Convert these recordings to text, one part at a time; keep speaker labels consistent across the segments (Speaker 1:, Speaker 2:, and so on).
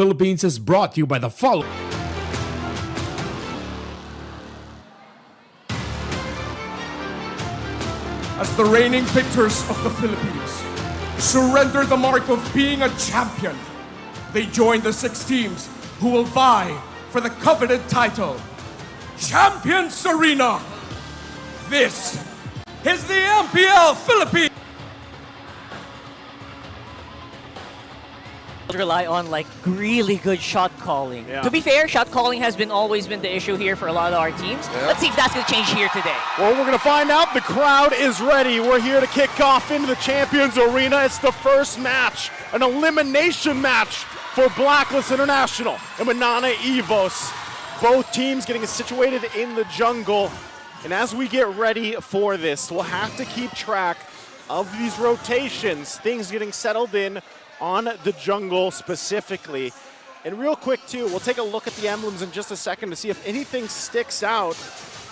Speaker 1: Philippines is brought to you by the following. As the reigning victors of the Philippines surrender the mark of being a champion, they join the 6 teams who will vie for the coveted title, Champions Arena. This is the MPL Philippines.
Speaker 2: Rely on like really good shot calling.
Speaker 3: Yeah.
Speaker 2: To be fair, shot calling has always been the issue here for a lot of our teams.
Speaker 3: Yeah.
Speaker 2: Let's see if that's going to change here today.
Speaker 3: Well, we're going to find out. The crowd is ready. We're here to kick off into the Champions Arena. It's the first match, an elimination match for Blacklist International and MNNE EVOS. Both teams getting situated in the jungle. And as we get ready for this, we'll have to keep track of these rotations, things getting settled in on the jungle specifically. And real quick too, we'll take a look at the emblems in just a second to see if anything sticks out.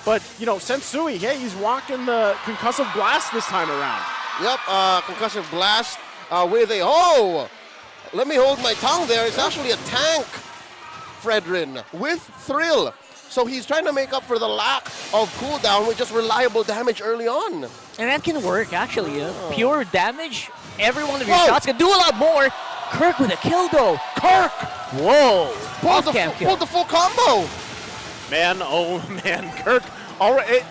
Speaker 3: But, you know, Sensui, hey, he's rocking the concussive blast this time around.
Speaker 4: Yep, concussive blast with a, oh, let me hold my tongue there. It's actually a tank, Fredrin, with Thrill. So he's trying to make up for the lack of cooldown with just reliable damage early on.
Speaker 2: And that can work, actually. Pure damage, every one of your shots can do a lot more. Kirk with a kill, though. Kirk! Whoa.
Speaker 4: Pulled the full combo.
Speaker 3: Man, oh man, Kirk, already,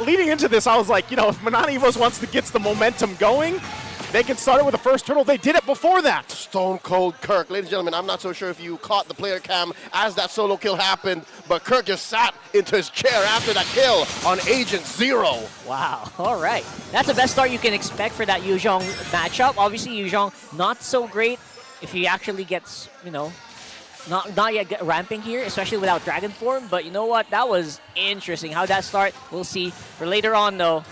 Speaker 3: leading into this, I was like, you know, if MNNE EVOS wants to get the momentum going, they can start it with the first turtle. They did it before that.
Speaker 4: Stone Cold Kirk. Ladies and gentlemen, I'm not so sure if you caught the player cam as that solo kill happened, but Kirk just sat into his chair after that kill on Agent Zero.
Speaker 2: Wow, all right. That's the best start you can expect for that Yuzhong matchup. Obviously, Yuzhong not so great if he actually gets, you know, not yet ramping here, especially without Dragon Form. But you know what? That was interesting. How that start, we'll see. For later on, though,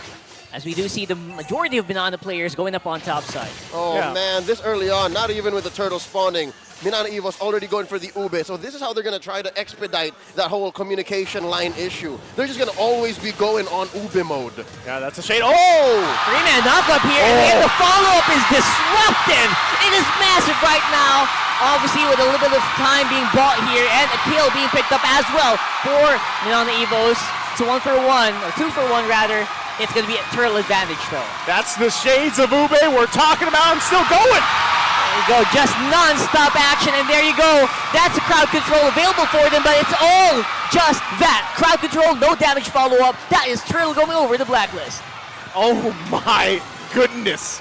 Speaker 2: as we do see the majority of MNNE players going up on top side.
Speaker 4: Oh man, this early on, not even with the turtle spawning, MNNE EVOS already going for the Ube. So this is how they're going to try to expedite that whole communication line issue. They're just going to always be going on Ube mode.
Speaker 3: Yeah, that's a shade. Oh!
Speaker 2: 3-man knockup here, and the follow-up is disrupted. It is massive right now. Obviously, with a little bit of time being bought here, and a kill being picked up as well for MNNE EVOS. So 1 for 1, or 2 for 1 rather. It's going to be a turtle advantage, though.
Speaker 3: That's the shades of Ube we're talking about. I'm still going.
Speaker 2: There you go, just non-stop action, and there you go. That's a crowd control available for them, but it's all just that. Crowd control, no damage follow-up. That is turtle going over the blacklist.
Speaker 3: Oh my goodness.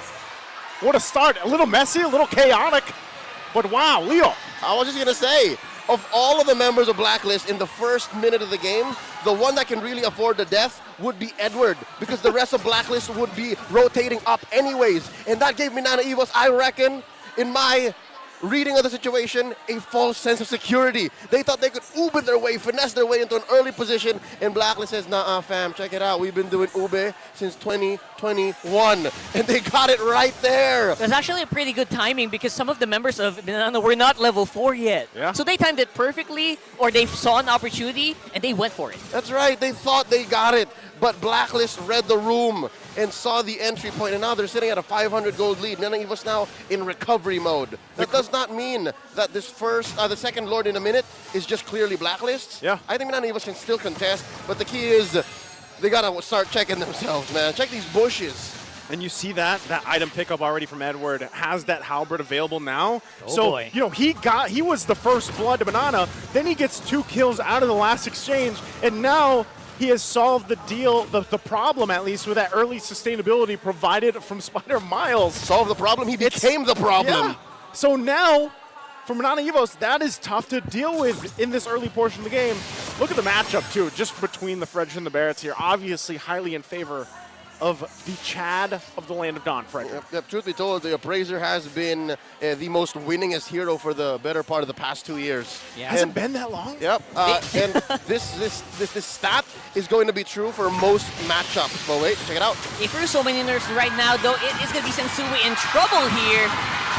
Speaker 3: What a start. A little messy, a little chaotic. But wow, Leo.
Speaker 4: I was just going to say, of all of the members of Blacklist in the first minute of the game, the one that can really afford the death would be Edward, because the rest of Blacklist would be rotating up anyways. And that gave MNNE EVOS, I reckon, in my reading of the situation, a false sense of security. They thought they could Ube their way, finesse their way into an early position, and Blacklist says, nah, fam, check it out. We've been doing Ube since 2021, and they got it right there.
Speaker 2: That's actually a pretty good timing because some of the members of MNNE were not level 4 yet.
Speaker 3: Yeah.
Speaker 2: So they timed it perfectly, or they saw an opportunity, and they went for it.
Speaker 4: That's right. They thought they got it, but Blacklist read the room and saw the entry point, and now they're sitting at a 500 gold lead. MNNE EVOS now in recovery mode. That does not mean that this the second Lord in a minute is just clearly Blacklist.
Speaker 3: Yeah.
Speaker 4: I think MNNE EVOS can still contest, but the key is they gotta start checking themselves, man. Check these bushes.
Speaker 3: And you see that item pickup already from Edward has that halberd available now.
Speaker 2: Oh
Speaker 3: so,
Speaker 2: boy.
Speaker 3: you know, he was the first blood to MNNE, then he gets 2 kills out of the last exchange, and now he has solved the deal, the problem at least, with that early sustainability provided from Spider Miles.
Speaker 4: Solve the problem, he became the problem.
Speaker 3: Yeah. So now, for MNNE EVOS, that is tough to deal with in this early portion of the game. Look at the matchup, too, just between the Frederick and the Barretts here. Obviously highly in favor of the Chad of the Land of Dawn, Frederick.
Speaker 4: Yep, truth be told, the Appraiser has been the most winningest hero for the better part of the past 2 years.
Speaker 2: Yeah.
Speaker 3: Has it been that long?
Speaker 4: Yep, and this stat is going to be true for most matchups. But wait, check it out.
Speaker 2: If there's so many nerfs right now, though, it is going to be Sensui in trouble here.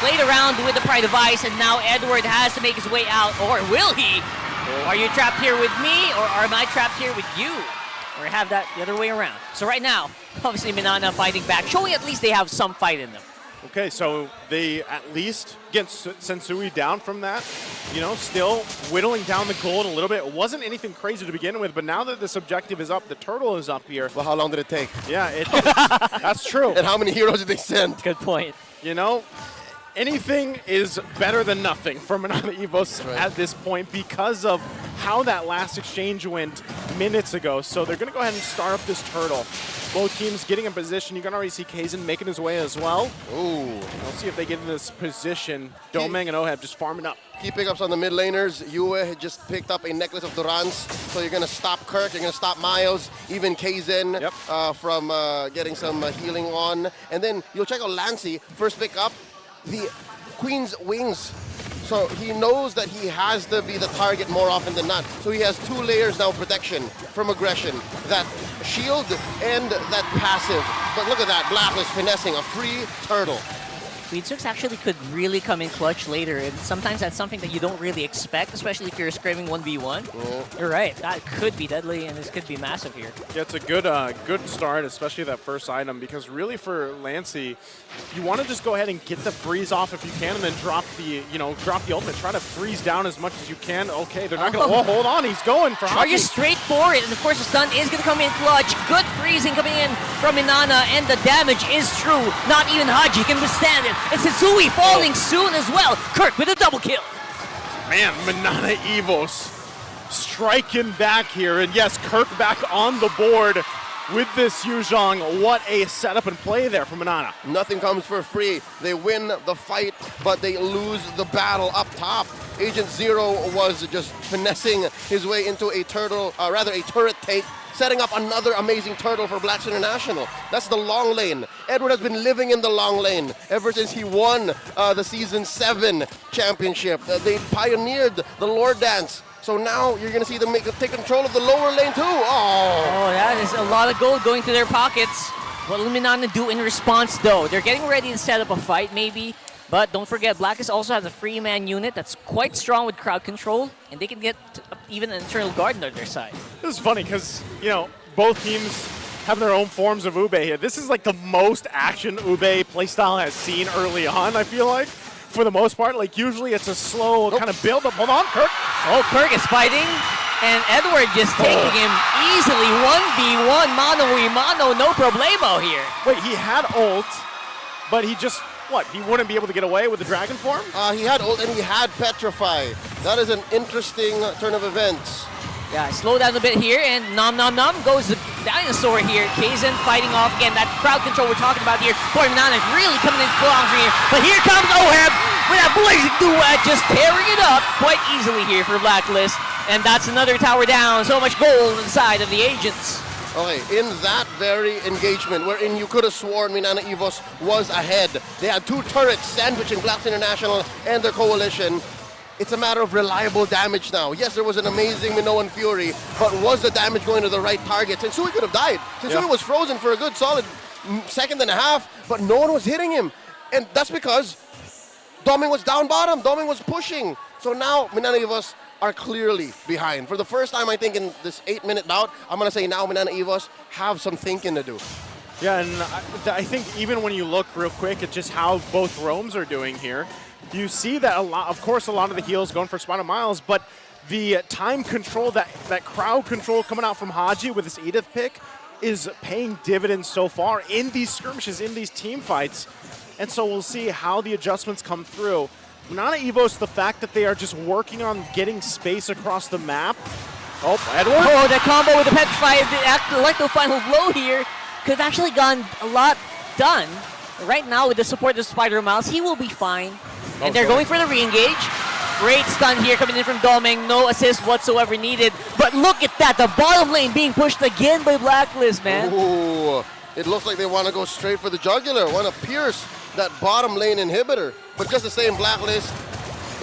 Speaker 2: Played around with the Pride of Ice, and now Edward has to make his way out. Or will he? Are you trapped here with me, or am I trapped here with you? Or have that the other way around. So right now, obviously MNNE fighting back, showing at least they have some fight in them.
Speaker 3: Okay, so they at least get Sensui down from that. You know, still whittling down the gold a little bit. It wasn't anything crazy to begin with, but now that this objective is up, the turtle is up here.
Speaker 4: Well, how long did it take?
Speaker 3: Yeah, that's true.
Speaker 4: And how many heroes did they send?
Speaker 2: Good point.
Speaker 3: You know, anything is better than nothing for MNNE EVOS at this point because of how that last exchange went minutes ago. So they're going to go ahead and start up this turtle. Both teams getting in position. You can already see Kaizen making his way as well.
Speaker 4: Ooh.
Speaker 3: We'll see if they get in this position. Domeng and Oheb just farming up.
Speaker 4: Key pickups on the mid laners. Yue had just picked up a necklace of Durans. So you're going to stop Kirk, you're going to stop Miles, even Kaizen from getting some healing on. And then you'll check out Lancey, first pick up the Queen's Wings. So he knows that he has to be the target more often than not. So he has 2 layers now of protection from aggression. That shield and that passive. But look at that, Blacklist finessing a free turtle.
Speaker 2: Queensix actually could really come in clutch later, and sometimes that's something that you don't really expect, especially if you're screaming 1v1. You're right, that could be deadly, and this could be massive here.
Speaker 3: Yeah, it's a good start, especially that first item, because really for Lancey, you want to just go ahead and get the freeze off if you can, and then drop the ultimate. Try to freeze down as much as you can. Okay, they're not going to. Oh, hold on, he's going for Haji.
Speaker 2: Charges straight for it, and of course the stun is going to come in clutch. Good freezing coming in from MNNE, and the damage is true. Not even Haji can withstand it. And Sensui falling soon as well. Kirk with a double kill.
Speaker 3: Man, MNNE EVOS striking back here. And yes, Kirk back on the board with this Yuzhong. What a setup and play there from MNNE.
Speaker 4: Nothing comes for free. They win the fight, but they lose the battle up top. Agent Zero was just finessing his way into a turret take, setting up another amazing turtle for Blacks International. That's the long lane. Edward has been living in the long lane ever since he won the Season 7 championship. They pioneered the Lord Dance. So now you're going to see them take control of the lower lane too. Oh,
Speaker 2: that is a lot of gold going to their pockets. What will MNNE do in response though? They're getting ready to set up a fight maybe. But don't forget, Blacklist also has a free man unit that's quite strong with crowd control, and they can get even an Eternal Guard on their side.
Speaker 3: This is funny because, you know, both teams have their own forms of Ube here. This is like the most action Ube playstyle has seen early on, I feel like, for the most part. Like, usually it's a slow kind of build-up. Hold on, Kirk.
Speaker 2: Oh, Kirk is fighting, and Edward just taking him easily. 1v1, mano, no problemo here.
Speaker 3: Wait, he had ult, but he just... What, he wouldn't be able to get away with the dragon form?
Speaker 4: He had ult and he had Petrify. That is an interesting turn of events.
Speaker 2: Yeah, slow down a bit here, and nom goes the dinosaur here. Kaizen fighting off again. That crowd control we're talking about here. Boy, MNNE really coming in strong here. But here comes Oheb with that blazing duet, just tearing it up quite easily here for Blacklist. And that's another tower down. So much gold inside of the agents.
Speaker 4: Okay, in that very engagement, wherein you could have sworn MNNE EVOS was ahead, they had 2 turrets sandwiching Blacks International and their coalition. It's a matter of reliable damage now. Yes, there was an amazing Minoan Fury, but was the damage going to the right target? Sensui could have died. Sensui was frozen for a good solid second and a half, but no one was hitting him. And that's because Domeng was down bottom, Domeng was pushing. So now MNNE EVOS are clearly behind. For the first time, I think, in this 8-minute bout, I'm going to say now MNNE EVOS have some thinking to do.
Speaker 3: Yeah, and I think even when you look real quick at just how both roams are doing here, you see that a lot of the heals going for Spider Miles, but the time control, that crowd control coming out from Haji with his Edith pick is paying dividends so far in these skirmishes, in these team fights. And so we'll see how the adjustments come through. MNNE EVOS, the fact that they are just working on getting space across the map. Oh, Edward.
Speaker 2: Oh, that combo with the Petrify, the final blow here, could have actually gone a lot done. Right now, with the support of Spider Miles, he will be fine. And they're going for the re-engage. Great stun here coming in from Domeng. No assist whatsoever needed. But look at that, the bottom lane being pushed again by Blacklist, man.
Speaker 4: Ooh, it looks like they want to go straight for the jugular, want to pierce that bottom lane inhibitor. But just the same, Blacklist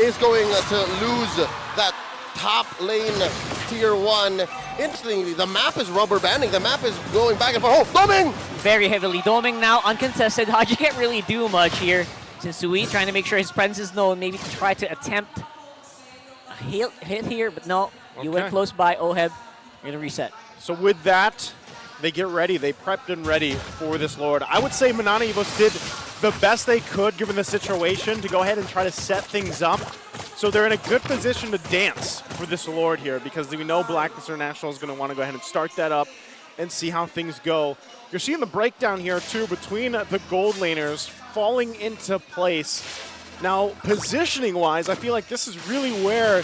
Speaker 4: is going to lose that top lane tier 1. Interestingly, the map is rubber banding. The map is going back and forth. Oh, Domeng!
Speaker 2: Very heavily. Domeng now uncontested. Haji can't really do much here. Sensui trying to make sure his presence is known, maybe to try to attempt a hit here, but no. You went close by, Oheb. You're going to reset.
Speaker 3: So with that, they get ready. They prepped and ready for this Lord. I would say MNNE EVOS did the best they could given the situation to go ahead and try to set things up. So they're in a good position to dance for this Lord here because we know Blacklist International is going to want to go ahead and start that up and see how things go. You're seeing the breakdown here too between the gold laners falling into place. Now, positioning-wise, I feel like this is really where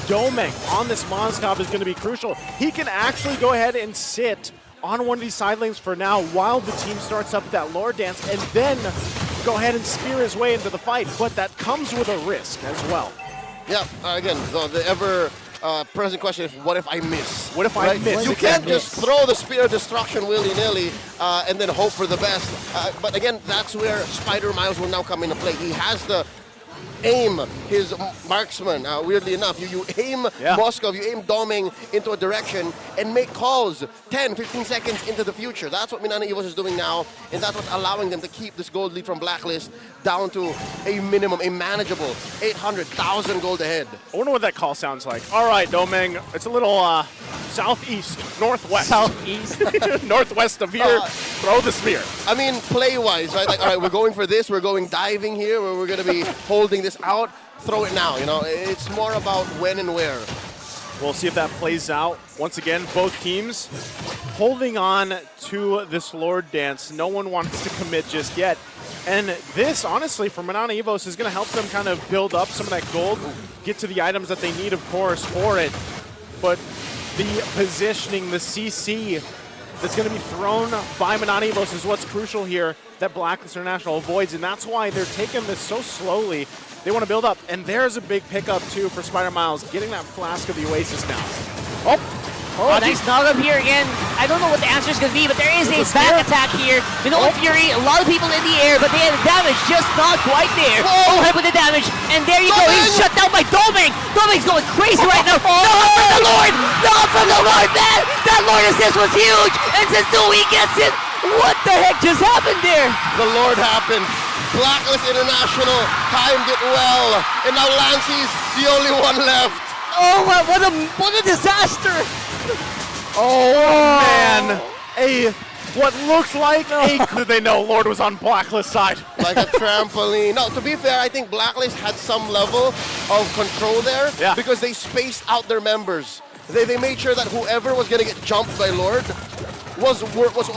Speaker 3: Domeng on this Moskov is going to be crucial. He can actually go ahead and sit on one of these side lanes for now while the team starts up that Lord dance and then go ahead and spear his way into the fight. But that comes with a risk as well.
Speaker 4: Yeah, again, the ever present question is, what if I miss?
Speaker 3: What if I miss?
Speaker 4: You can't just throw the spear of destruction willy-nilly and then hope for the best. But again, that's where Spider Miles will now come into play. He has the aim his marksman. Weirdly enough, you aim Moskov, you aim Domeng into a direction and make calls 10, 15 seconds into the future. That's what MNNE EVOS is doing now, and that's what's allowing them to keep this gold lead from Blacklist down to a minimum, a manageable 800,000 gold ahead.
Speaker 3: I wonder what that call sounds like. All right, Domeng, it's a little southeast, northwest.
Speaker 2: Southeast.
Speaker 3: Northwest of here, throw the spear.
Speaker 4: I mean, play-wise, right? Like, all right, we're going for this, we're going diving here, where we're going to be holding this out, throw it now, you know? It's more about when and where.
Speaker 3: We'll see if that plays out. Once again, both teams holding on to this Lord dance. No one wants to commit just yet. And this, honestly, for MNNE EVOS is going to help them kind of build up some of that gold, get to the items that they need, of course, for it. But the positioning, the CC that's going to be thrown by MNNE EVOS is what's crucial here that Blacklist International avoids, and that's why they're taking this so slowly. They want to build up, and there's a big pickup, too, for Spider Miles, getting that Flask of the Oasis now.
Speaker 2: Oh, nice knock up here again. I don't know what the answer is going to be, but there is a back attack here. You know, Fury, a lot of people in the air, but they had the damage just not quite there. Oheb with the damage, and there you go. He's shut down by Domeng. Domeng's going crazy right now. Not from the Lord! Not from the Lord, man! That Lord assist was huge, and Sensui gets it. What the heck just happened there?
Speaker 4: The Lord happened. Blacklist International timed it well, and now Lancey's the only one left.
Speaker 2: Oh, what a disaster!
Speaker 3: Oh, man. What looks like they know Lord was on Blacklist side.
Speaker 4: Like a trampoline. No, to be fair, I think Blacklist had some level of control there because they spaced out their members. They made sure that whoever was going to get jumped by Lord was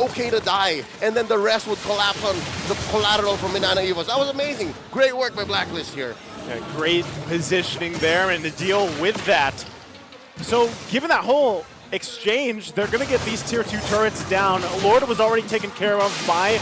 Speaker 4: okay to die, and then the rest would collapse on the collateral from MNNE EVOS. That was amazing. Great work by Blacklist here.
Speaker 3: Yeah, great positioning there and to deal with that. So given that whole exchange, they're going to get these tier 2 turrets down. Lord was already taken care of by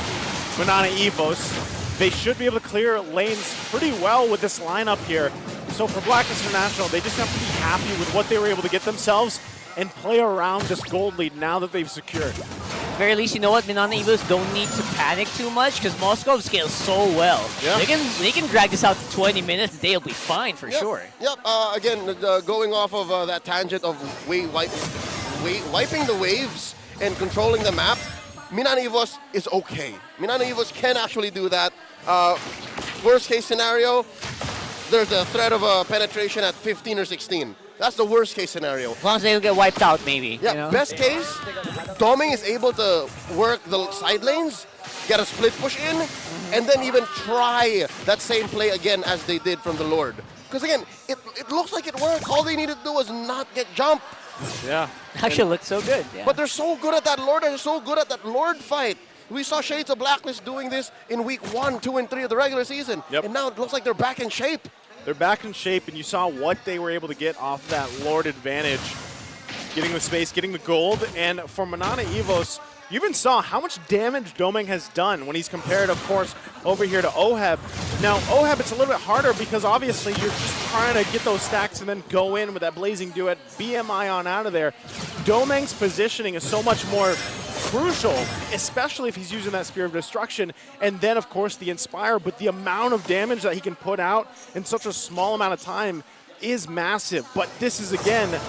Speaker 3: MNNE EVOS. They should be able to clear lanes pretty well with this lineup here. So for Blacklist International, they just have to be happy with what they were able to get themselves and play around this gold lead now that they've secured.
Speaker 2: At very least, you know what? MNNE EVOS don't need to panic too much because Moskov scales so well.
Speaker 3: Yeah.
Speaker 2: They can drag this out to 20 minutes. They'll be fine for sure.
Speaker 4: Yep. Again, going off of that tangent of wiping the waves and controlling the map, MNNE EVOS is okay. MNNE EVOS can actually do that. Worst case scenario, there's a threat of a penetration at 15 or 16. That's the worst case scenario.
Speaker 2: As long as they don't get wiped out, maybe.
Speaker 4: Yeah,
Speaker 2: you know?
Speaker 4: best case, Domeng is able to work the side lanes, get a split push in, and then even try that same play again as they did from the Lord. Because again, it looks like it worked. All they needed to do was not get jumped.
Speaker 3: Yeah.
Speaker 2: Actually looks so good. Yeah.
Speaker 4: But they're so good at that Lord, and they're so good at that Lord fight. We saw Shades of Blacklist doing this in week 1, 2, and 3 of the regular season.
Speaker 3: Yep.
Speaker 4: And now it looks like they're back in shape.
Speaker 3: They're back in shape, and you saw what they were able to get off that Lord advantage. Getting the space, getting the gold, and for MNNE EVOS, you even saw how much damage Domeng has done when he's compared, of course, over here to Oheb. Now, Oheb, it's a little bit harder because obviously you're just trying to get those stacks and then go in with that Blazing Duet, BMI on out of there. Domeng's positioning is so much more crucial, especially if he's using that Spear of Destruction, and then, of course, the Inspire, but the amount of damage that he can put out in such a small amount of time is massive. But this is, again,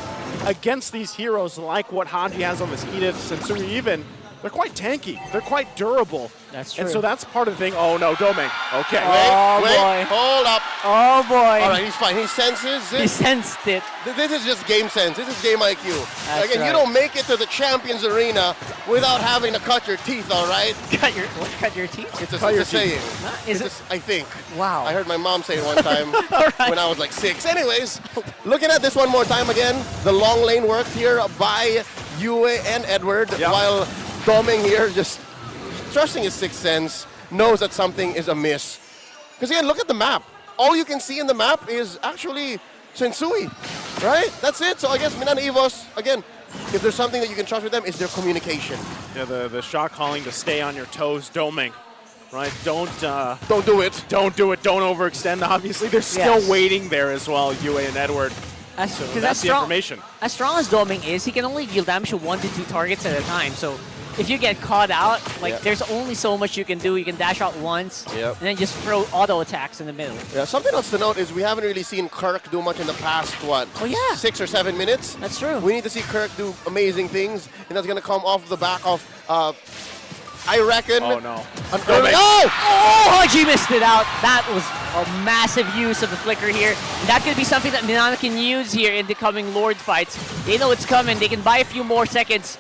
Speaker 3: against these heroes like what Haji has on this Edith, Sensui even, they're quite tanky. They're quite durable.
Speaker 2: That's true.
Speaker 3: And so that's part of the thing. Oh no, Doming. Okay.
Speaker 2: Oh,
Speaker 4: Wait,
Speaker 2: boy.
Speaker 4: hold up.
Speaker 2: Oh boy.
Speaker 4: All right, he's fine. He senses it.
Speaker 2: He sensed it.
Speaker 4: This is just game sense. This is game IQ.
Speaker 2: That's
Speaker 4: Again,
Speaker 2: right.
Speaker 4: you don't make it to the Champions Arena without having to cut your teeth, all right?
Speaker 2: Cut your teeth?
Speaker 4: It's a,
Speaker 3: Cut your
Speaker 4: it's a saying.
Speaker 2: Is
Speaker 4: It's
Speaker 2: it?
Speaker 4: a- I think.
Speaker 2: Wow.
Speaker 4: I heard my mom say it one time
Speaker 2: right.
Speaker 4: when I was like 6. Anyways, looking at this one more time again, the long lane worked here by Yue and Edward,
Speaker 3: Yep.
Speaker 4: while Doming here just trusting his sixth sense, knows that something is amiss. Because again, look at the map. All you can see in the map is actually Sensui, right? That's it. So I guess MNNE EVOS, again, if there's something that you can trust with them, is their communication.
Speaker 3: Yeah, the shot calling to stay on your toes, Doming. Right? Don't
Speaker 4: do it.
Speaker 3: Don't do it. Don't overextend. Obviously, they're still
Speaker 2: Yes.
Speaker 3: waiting there as well, Yue and Edward. So that's the information.
Speaker 2: As strong as Doming is, he can only deal damage to 1 to 2 targets at a time. So if you get caught out, like
Speaker 4: Yep.
Speaker 2: there's only so much you can do. You can dash out once,
Speaker 4: Yep.
Speaker 2: and then just throw auto attacks in the middle.
Speaker 4: Yeah, something else to note is we haven't really seen Kirk do much in the past,
Speaker 2: Oh, yeah.
Speaker 4: 6 or 7 minutes.
Speaker 2: That's true.
Speaker 4: We need to see Kirk do amazing things, and that's going to come off the back of, I reckon,
Speaker 3: Oh no.
Speaker 4: an early...
Speaker 2: Oh, Haji missed it out. That was a massive use of the flicker here. And that could be something that MNNE can use here in the coming Lord fights. They know it's coming. They can buy a few more seconds.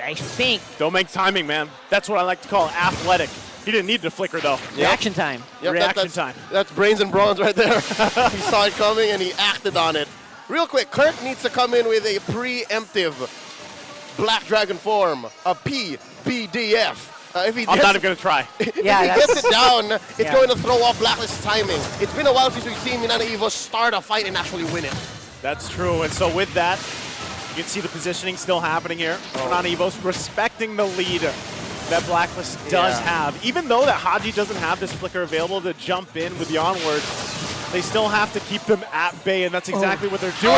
Speaker 2: I think
Speaker 3: Doming timing, man. That's what I like to call athletic. He didn't need the flicker though.
Speaker 2: reaction time.
Speaker 4: Yep,
Speaker 3: Reaction
Speaker 4: that's,
Speaker 3: time.
Speaker 4: That's brains and bronze right there. He saw it coming and he acted on it. Real quick, Kirk needs to come in with a preemptive Black Dragon form, a PBDF. If he
Speaker 3: I'm
Speaker 4: gets,
Speaker 3: not even going to try.
Speaker 4: if he
Speaker 2: Yeah,
Speaker 4: gets it down, it's
Speaker 2: Yeah.
Speaker 4: going to throw off Blacklist timing. It's been a while since we've seen MNNE EVOS start a fight and actually win it.
Speaker 3: That's true. And so with that, you can see the positioning still happening here. MNNE EVOS respecting the lead that Blacklist does have. Even though that Haji doesn't have this flicker available to jump in with the onward, they still have to keep them at bay, and that's exactly what they're doing.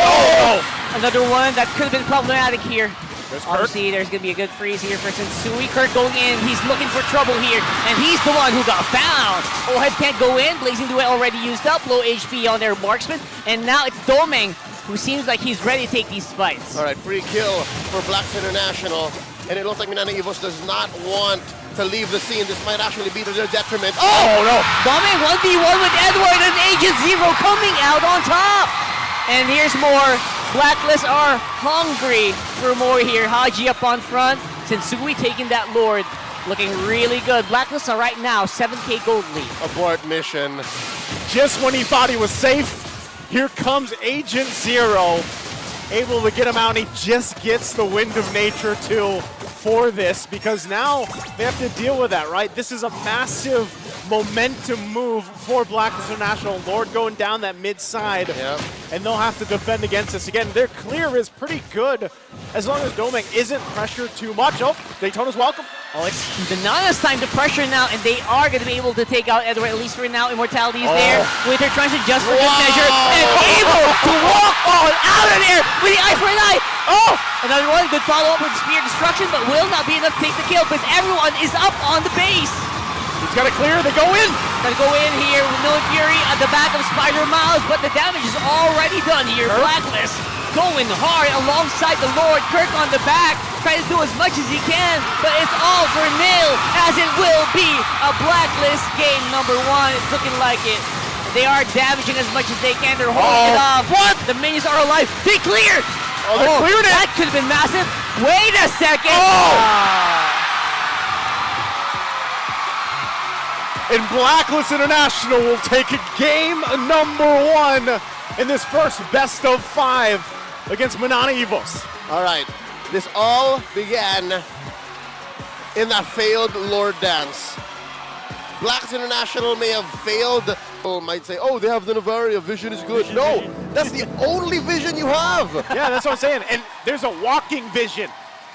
Speaker 2: Another one that could have been problematic here.
Speaker 3: There's Kirk.
Speaker 2: Obviously, there's going to be a good freeze here for Sensui. Kirk going in. He's looking for trouble here, and he's the one who got found. Ohead can't go in. Blazing Duet already used up. Low HP on their marksman, and now it's Doming, who seems like he's ready to take these fights.
Speaker 4: All right, free kill for Blacks International. And it looks like MNNE EVOS does not want to leave the scene. This might actually be to their detriment.
Speaker 3: Oh no!
Speaker 2: Doming 1v1 with Edward and Agent Zero coming out on top. And here's more. Blacklist are hungry for more here. Haji up on front. Sensui taking that Lord. Looking really good. Blacklist are right now 7K gold lead.
Speaker 4: Abort mission.
Speaker 3: Just when he thought he was safe, here comes Agent Zero, able to get him out, and he just gets the Wind of Nature too for this, because now they have to deal with that, right? This is a massive momentum move for Blacklist International. Lord going down that mid side,
Speaker 4: Yep.
Speaker 3: and they'll have to defend against this. Again, their clear is pretty good as long as Doming isn't pressured too much. Oh, Daytona's welcome.
Speaker 2: Oh, it's Banana's time to pressure now, and they are going to be able to take out Edward, at least for now. Immortality's there with her transit just for good measure, and able to walk on out of there with the eye for an eye. Oh, another one, good follow-up with Spear Destruction, but will not be enough to take the kill because everyone is up on the base.
Speaker 3: He's got it clear, they go in.
Speaker 2: Gonna go in here with Millen Fury at the back of Spider Miles, but the damage is already done here. Blacklist going hard alongside the Lord. Kirk on the back, trying to do as much as he can, but it's all for nil, as it will be a Blacklist game number 1. It's looking like it. They are damaging as much as they can. They're holding it off. What? The minions are alive. They cleared.
Speaker 3: Oh, they cleared it.
Speaker 2: That could have been massive. Wait a second.
Speaker 3: And Blacklist International will take game number 1 in this first best of 5 against MNNE EVOS.
Speaker 4: All right, this all began in that failed Lord dance. Blacks International may have failed. People might say, oh, they have the Navaria, vision is good. No, that's the only vision you have.
Speaker 3: Yeah, that's what I'm saying. And there's a walking vision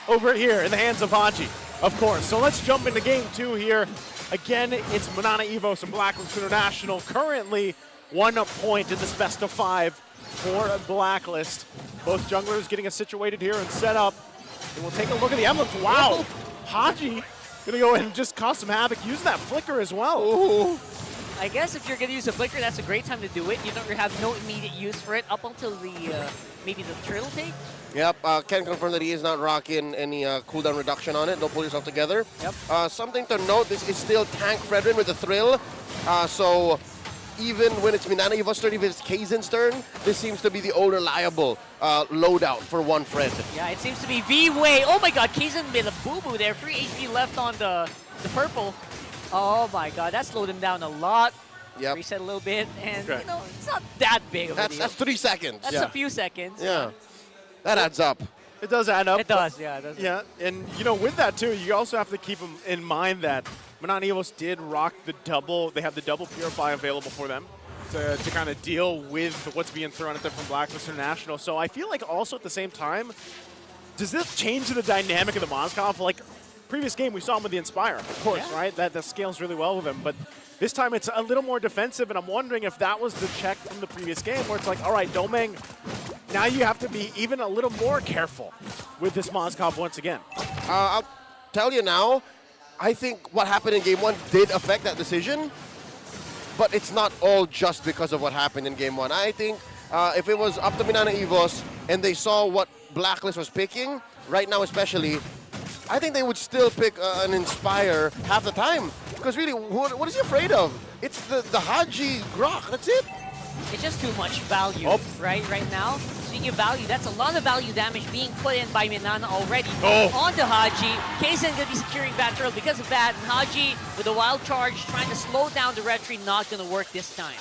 Speaker 3: over here in the hands of Haji, of course. So let's jump into game 2 here. Again, it's MNNE EVOS and Blacklist International. Currently 1 point in this best of 5 for Blacklist. Both junglers getting us situated here and set up. And we'll take a look at the emblems. Wow, Haji gonna go ahead and just cause some havoc. Use that flicker as well.
Speaker 4: Ooh.
Speaker 2: I guess if you're going to use a flicker, that's a great time to do it. You don't have no immediate use for it up until the maybe the turtle take.
Speaker 4: Yep, can confirm that he is not rocking any cooldown reduction on it. Don't pull yourself together.
Speaker 2: Yep.
Speaker 4: Something to note, this is still Tank Fredrin with the thrill. So even when it's MNNE Evo's turn, if it's Kaizen's turn, this seems to be the old reliable loadout for one Fred.
Speaker 2: Yeah, it seems to be V-Way. Oh my god, Kaizen made a boo-boo there. 3 HP left on the purple. Oh my god, that slowed him down a lot.
Speaker 4: Yep.
Speaker 2: Reset a little bit, and
Speaker 3: Okay.
Speaker 2: you know, it's not that big of a deal.
Speaker 4: That's 3 seconds.
Speaker 2: That's
Speaker 3: Yeah.
Speaker 2: a few seconds.
Speaker 4: Yeah, that adds up.
Speaker 3: It does add up.
Speaker 2: It does, yeah. It does.
Speaker 3: Yeah, and you know, with that too, you also have to keep in mind that MNNE Evos did rock the double. They have the double Purify available for them to kind of deal with what's being thrown at them from Blacklist International. So I feel like also at the same time, does this change the dynamic of the Mozgov? Like previous game, we saw him with the Inspire, of course,
Speaker 2: Yeah.
Speaker 3: right? That scales really well with him, but this time it's a little more defensive, and I'm wondering if that was the check from the previous game where it's like, all right, Domeng, now you have to be even a little more careful with this Mozgov once again.
Speaker 4: I'll tell you now, I think what happened in Game 1 did affect that decision, but it's not all just because of what happened in Game 1. I think if it was up to MNNE Evos and they saw what Blacklist was picking, right now especially, I think they would still pick an Inspire half the time. Because really, what is he afraid of? It's the Haji Grok, that's it.
Speaker 2: It's just too much value,
Speaker 3: Oh.
Speaker 2: right now. Speaking of value, that's a lot of value damage being put in by MNNE already
Speaker 3: Oh.
Speaker 2: onto Haji. Kaizen going to be securing that turtle because of that, and Haji with a wild charge trying to slow down the red tree, not going to work this time.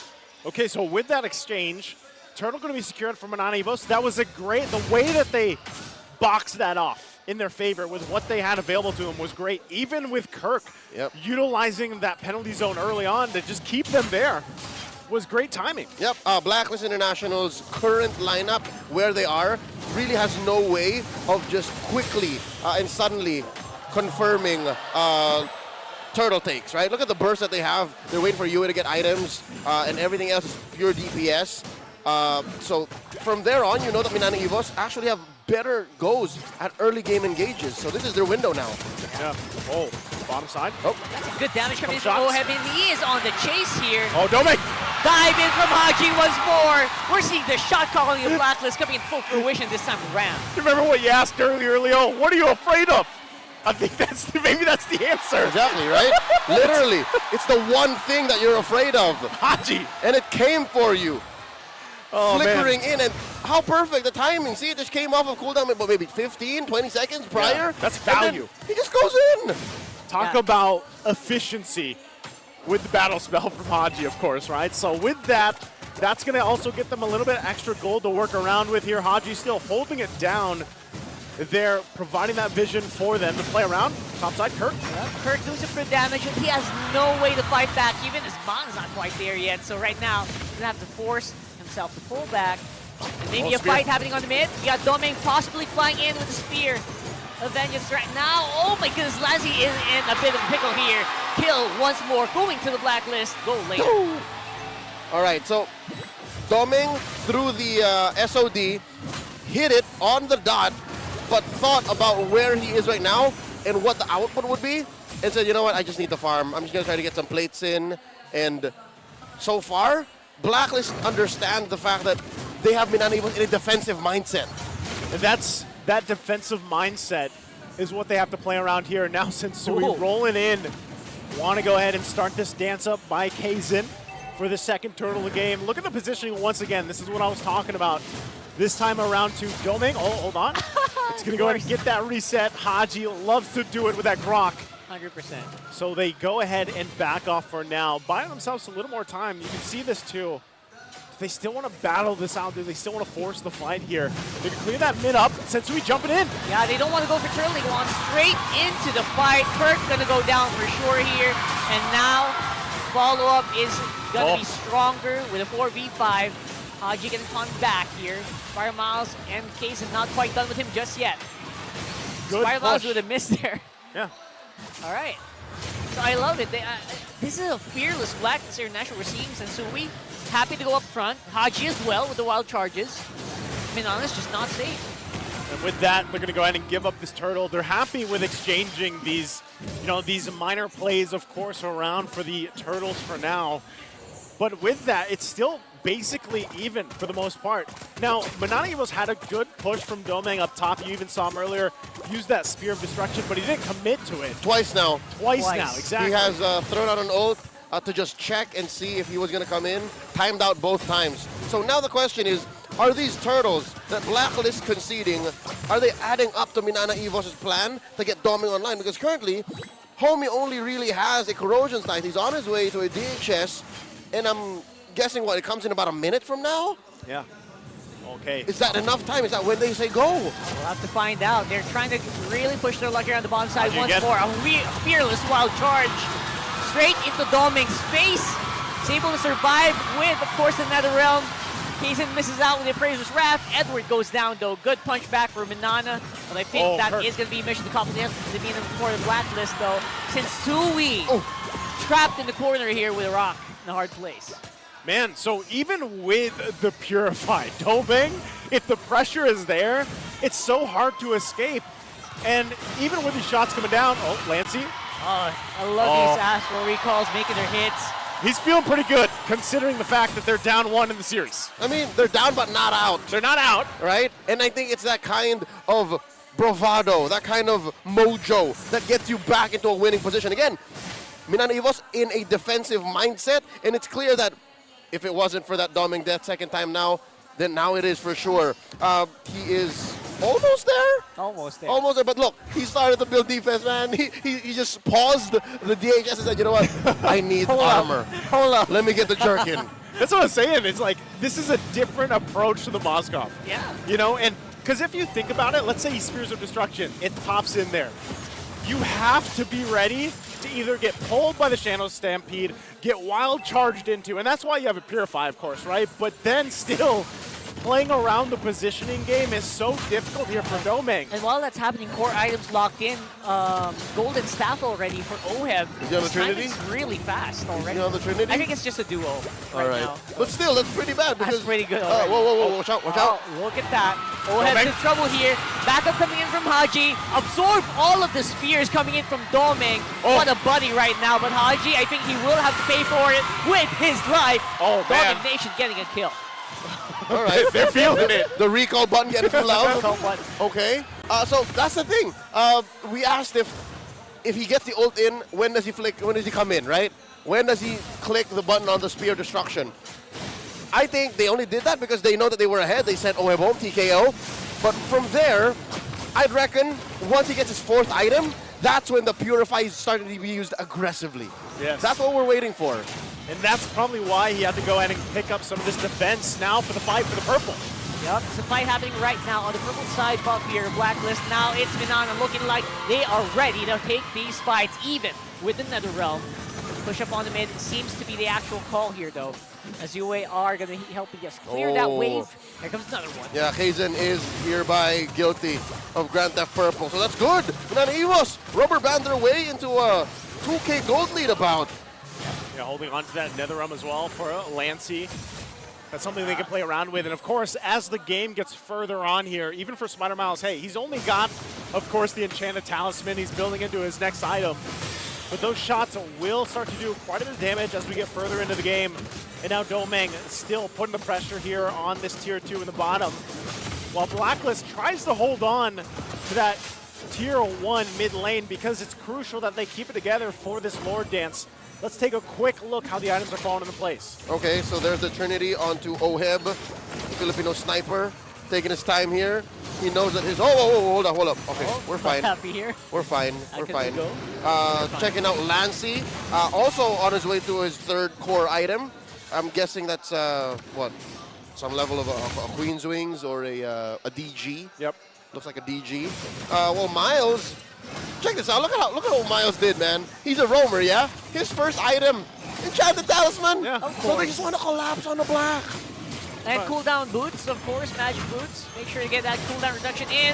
Speaker 3: Okay, so with that exchange, Turtle going to be secured from MNNE Evos. That was the way that they boxed that off in their favor with what they had available to them was great. Even with Kirk utilizing that penalty zone early on to just keep them there was great timing.
Speaker 4: Yep, Blacklist International's current lineup, where they are, really has no way of just quickly and suddenly confirming turtle takes, right? Look at the burst that they have. They're waiting for Yue to get items, and everything else is pure DPS. So from there on, you know that MNNE Evos actually have better goes at early game engages. So this is their window now.
Speaker 3: Yeah. Oh, bottom side.
Speaker 4: Oh,
Speaker 2: That's a good damage coming in
Speaker 3: Some
Speaker 2: from
Speaker 3: shots.
Speaker 2: Oheb, and he is on the chase here.
Speaker 3: Oh, Domeng!
Speaker 2: Dive in from Haji once more. We're seeing the shot calling of Blacklist coming in full fruition this time around.
Speaker 3: Remember what you asked earlier, Leo? What are you afraid of? I think maybe that's the answer.
Speaker 4: exactly, right? Literally, it's the one thing that you're afraid of.
Speaker 3: Haji.
Speaker 4: And it came for you.
Speaker 3: Oh,
Speaker 4: Flickering
Speaker 3: man.
Speaker 4: in, and how perfect the timing. See, it just came off of cooldown maybe 15, 20 seconds prior.
Speaker 3: that's
Speaker 4: and then
Speaker 3: value.
Speaker 4: He just goes in.
Speaker 3: Talk
Speaker 2: Yeah.
Speaker 3: about efficiency with the battle spell from Haji, of course, right? So with that, that's going to also get them a little bit extra gold to work around with here. Haji still holding it down. They're providing that vision for them to play around. Topside, Kirk.
Speaker 2: Kirk doing some good damage, and he has no way to fight back. Even his man's not quite there yet. So right now, he's going to have to force himself to pull back. And maybe
Speaker 3: Oh,
Speaker 2: a
Speaker 3: spear.
Speaker 2: fight happening on the mid. You got Domeng possibly flying in with the spear of Vengeance right now. Oh my goodness, Lazzy is in a bit of a pickle here. Kill once more, going to the blacklist. Go later.
Speaker 4: All right, so Domeng through the SOD, hit it on the dot, but thought about where he is right now and what the output would be, and said, you know what, I just need to farm. I'm just going to try to get some plates in, and so far, Blacklist understand the fact that they have been unable in a defensive mindset.
Speaker 3: And that defensive mindset is what they have to play around here. Now, since we
Speaker 2: Ooh.
Speaker 3: rolling in, want to go ahead and start this dance up by Kaizen for the second turtle of the game. Look at the positioning once again. This is what I was talking about. This time around to Domeng. Oh, hold on. It's going to go ahead and get that reset. Haji loves to do it with that Grok.
Speaker 2: 100%.
Speaker 3: So they go ahead and back off for now, buying themselves a little more time. You can see this too. They still want to battle this out. They still want to force the fight here. They can clear that mid up. Sensui jumping in.
Speaker 2: Yeah, they don't want to go for turtle. They go on straight into the fight. Kirk's going to go down for sure here. And now, follow-up is going to be stronger with a 4v5. Haji can come back here. Fire Miles and Kaizen not quite done with him just yet.
Speaker 3: Good
Speaker 2: Fire Miles
Speaker 3: push.
Speaker 2: with a miss there.
Speaker 3: Yeah.
Speaker 2: All right. So I love it. This is a fearless Blacklist International. We're seeing Sensui happy to go up front. Haji as well with the wild charges. MNNE is just not safe.
Speaker 3: And with that, they're going to go ahead and give up this turtle. They're happy with exchanging these, these minor plays, of course, around for the turtles for now. But with that, it's still basically even for the most part. Now, MNNE Evos had a good push from Domeng up top. You even saw him earlier use that Spear of Destruction, but he didn't commit to it.
Speaker 4: Twice now.
Speaker 3: Twice now, exactly.
Speaker 4: He has thrown out an ult to just check and see if he was going to come in. Timed out both times. So now the question is, are these turtles that Blacklist conceding, are they adding up to MNNE Evos' plan to get Domeng online? Because currently, Homie only really has a Corrosion Scythe. He's on his way to a DHS, and I'm guessing what, it comes in about a minute from now?
Speaker 3: Yeah. Okay.
Speaker 4: Is that enough time? Is that when they say go?
Speaker 2: We'll have to find out. They're trying to really push their luck here on the bottom side once
Speaker 3: again.
Speaker 2: more. A fearless wild charge straight into Domeng's face. He's able to survive with, of course, the Netherrealm. Kaizen misses out with the Appraiser's Wrath. Edward goes down, though. Good punch back for MNNE. But I think that is going to be a mission to complement the mean for the Blacklist, though. Since Sui trapped in the corner here with a rock in a hard place.
Speaker 3: Man, so even with the Purified Domeng, if the pressure is there, it's so hard to escape. And even with these shots coming down, Lancey.
Speaker 2: Oh, I love these Astral Recalls making their hits.
Speaker 3: He's feeling pretty good, considering the fact that they're down 1 in the series.
Speaker 4: I mean, they're down but not out.
Speaker 3: They're not out.
Speaker 4: Right? And I think it's that kind of bravado, that kind of mojo that gets you back into a winning position. Again, MNNE Evos in a defensive mindset, and it's clear that if it wasn't for that Domeng death second time now, then now it is for sure. He is almost there?
Speaker 2: Almost there.
Speaker 4: Almost there, but look, he started to build defense, man. He just paused the DHS and said, you know what, I need armor.
Speaker 2: Hold up.
Speaker 4: Let me get the jerkin.
Speaker 3: That's what I'm saying. It's like, this is a different approach to the Moskov.
Speaker 2: Yeah.
Speaker 3: You know, and because if you think about it, let's say he Spears of Destruction, it pops in there. You have to be ready to either get pulled by the Shadow Stampede, get wild charged into, and that's why you have a Purify, of course, right? But then still, playing around the positioning game is so difficult here for Domeng.
Speaker 2: And while that's happening, core items locked in. Golden Staff already for Oheb.
Speaker 4: Is he on the Trinity?
Speaker 2: It's really fast already.
Speaker 4: Is he on the Trinity?
Speaker 2: I think it's just a duo
Speaker 4: All right.
Speaker 2: now.
Speaker 4: But still, that's pretty bad. Because,
Speaker 2: That's pretty good.
Speaker 4: Whoa, whoa, whoa, watch out, watch out.
Speaker 2: Oh, look at that. Oheb's in trouble here. Backup coming in from Haji. Absorb all of the spears coming in from Domeng. What a buddy right now. But Haji, I think he will have to pay for it with his life.
Speaker 3: Oh, man.
Speaker 2: Domeng Nation getting a kill.
Speaker 4: All right.
Speaker 3: They're feeling it.
Speaker 4: The recall button getting too loud.
Speaker 2: Recall button.
Speaker 4: Okay. So that's the thing. We asked if he gets the ult in, when does he flick? When does he come in? Right? When does he click the button on the Spear Destruction? I think they only did that because they know that they were ahead. They said, "Oh, home TKO." But from there, I'd reckon once he gets his 4th item, that's when the Purify is starting to be used aggressively.
Speaker 3: Yes.
Speaker 4: That's what we're waiting for.
Speaker 3: And that's probably why he had to go ahead and pick up some of this defense now for the fight for the purple.
Speaker 2: Yep, it's a fight happening right now on the purple side buff here, Blacklist. Now it's MNNE looking like they are ready to take these fights even with the Netherrealm. Push up on the mid seems to be the actual call here, though. As UA are going to help you just clear that wave. Here comes another one.
Speaker 4: Yeah, Kaizen is hereby guilty of Grand Theft Purple, so that's good. MNNE Evos rubber band their way into a 2K gold lead about.
Speaker 3: Yeah, holding on to that Netherrealm as well for Lancey. That's something they can play around with. And of course, as the game gets further on here, even for Spider Miles, hey, he's only got, of course, the Enchanted Talisman he's building into his next item. But those shots will start to do quite a bit of damage as we get further into the game. And now Domeng still putting the pressure here on this tier 2 in the bottom. While Blacklist tries to hold on to that tier 1 mid lane because it's crucial that they keep it together for this Lord Dance. Let's take a quick look how the items are falling into place.
Speaker 4: Okay, so there's the Trinity onto Oheb, Filipino sniper, taking his time here. He knows that his, hold up. Okay, we're fine.
Speaker 2: Happy here.
Speaker 4: We're fine, we're fine.
Speaker 2: Go.
Speaker 4: Checking out Lancey, also on his way to his 3rd core item. I'm guessing that's, what, some level of a Queen's Wings or a DG.
Speaker 3: Yep.
Speaker 4: Looks like a DG. Well, Miles, check this out. Look at what Miles did, man. He's a roamer, yeah? His first item, Enchanted Talisman.
Speaker 3: Yeah.
Speaker 2: Of
Speaker 4: So they
Speaker 2: course.
Speaker 4: just want to collapse on the black.
Speaker 2: And cooldown boots, of course, magic boots. Make sure to get that cooldown reduction in.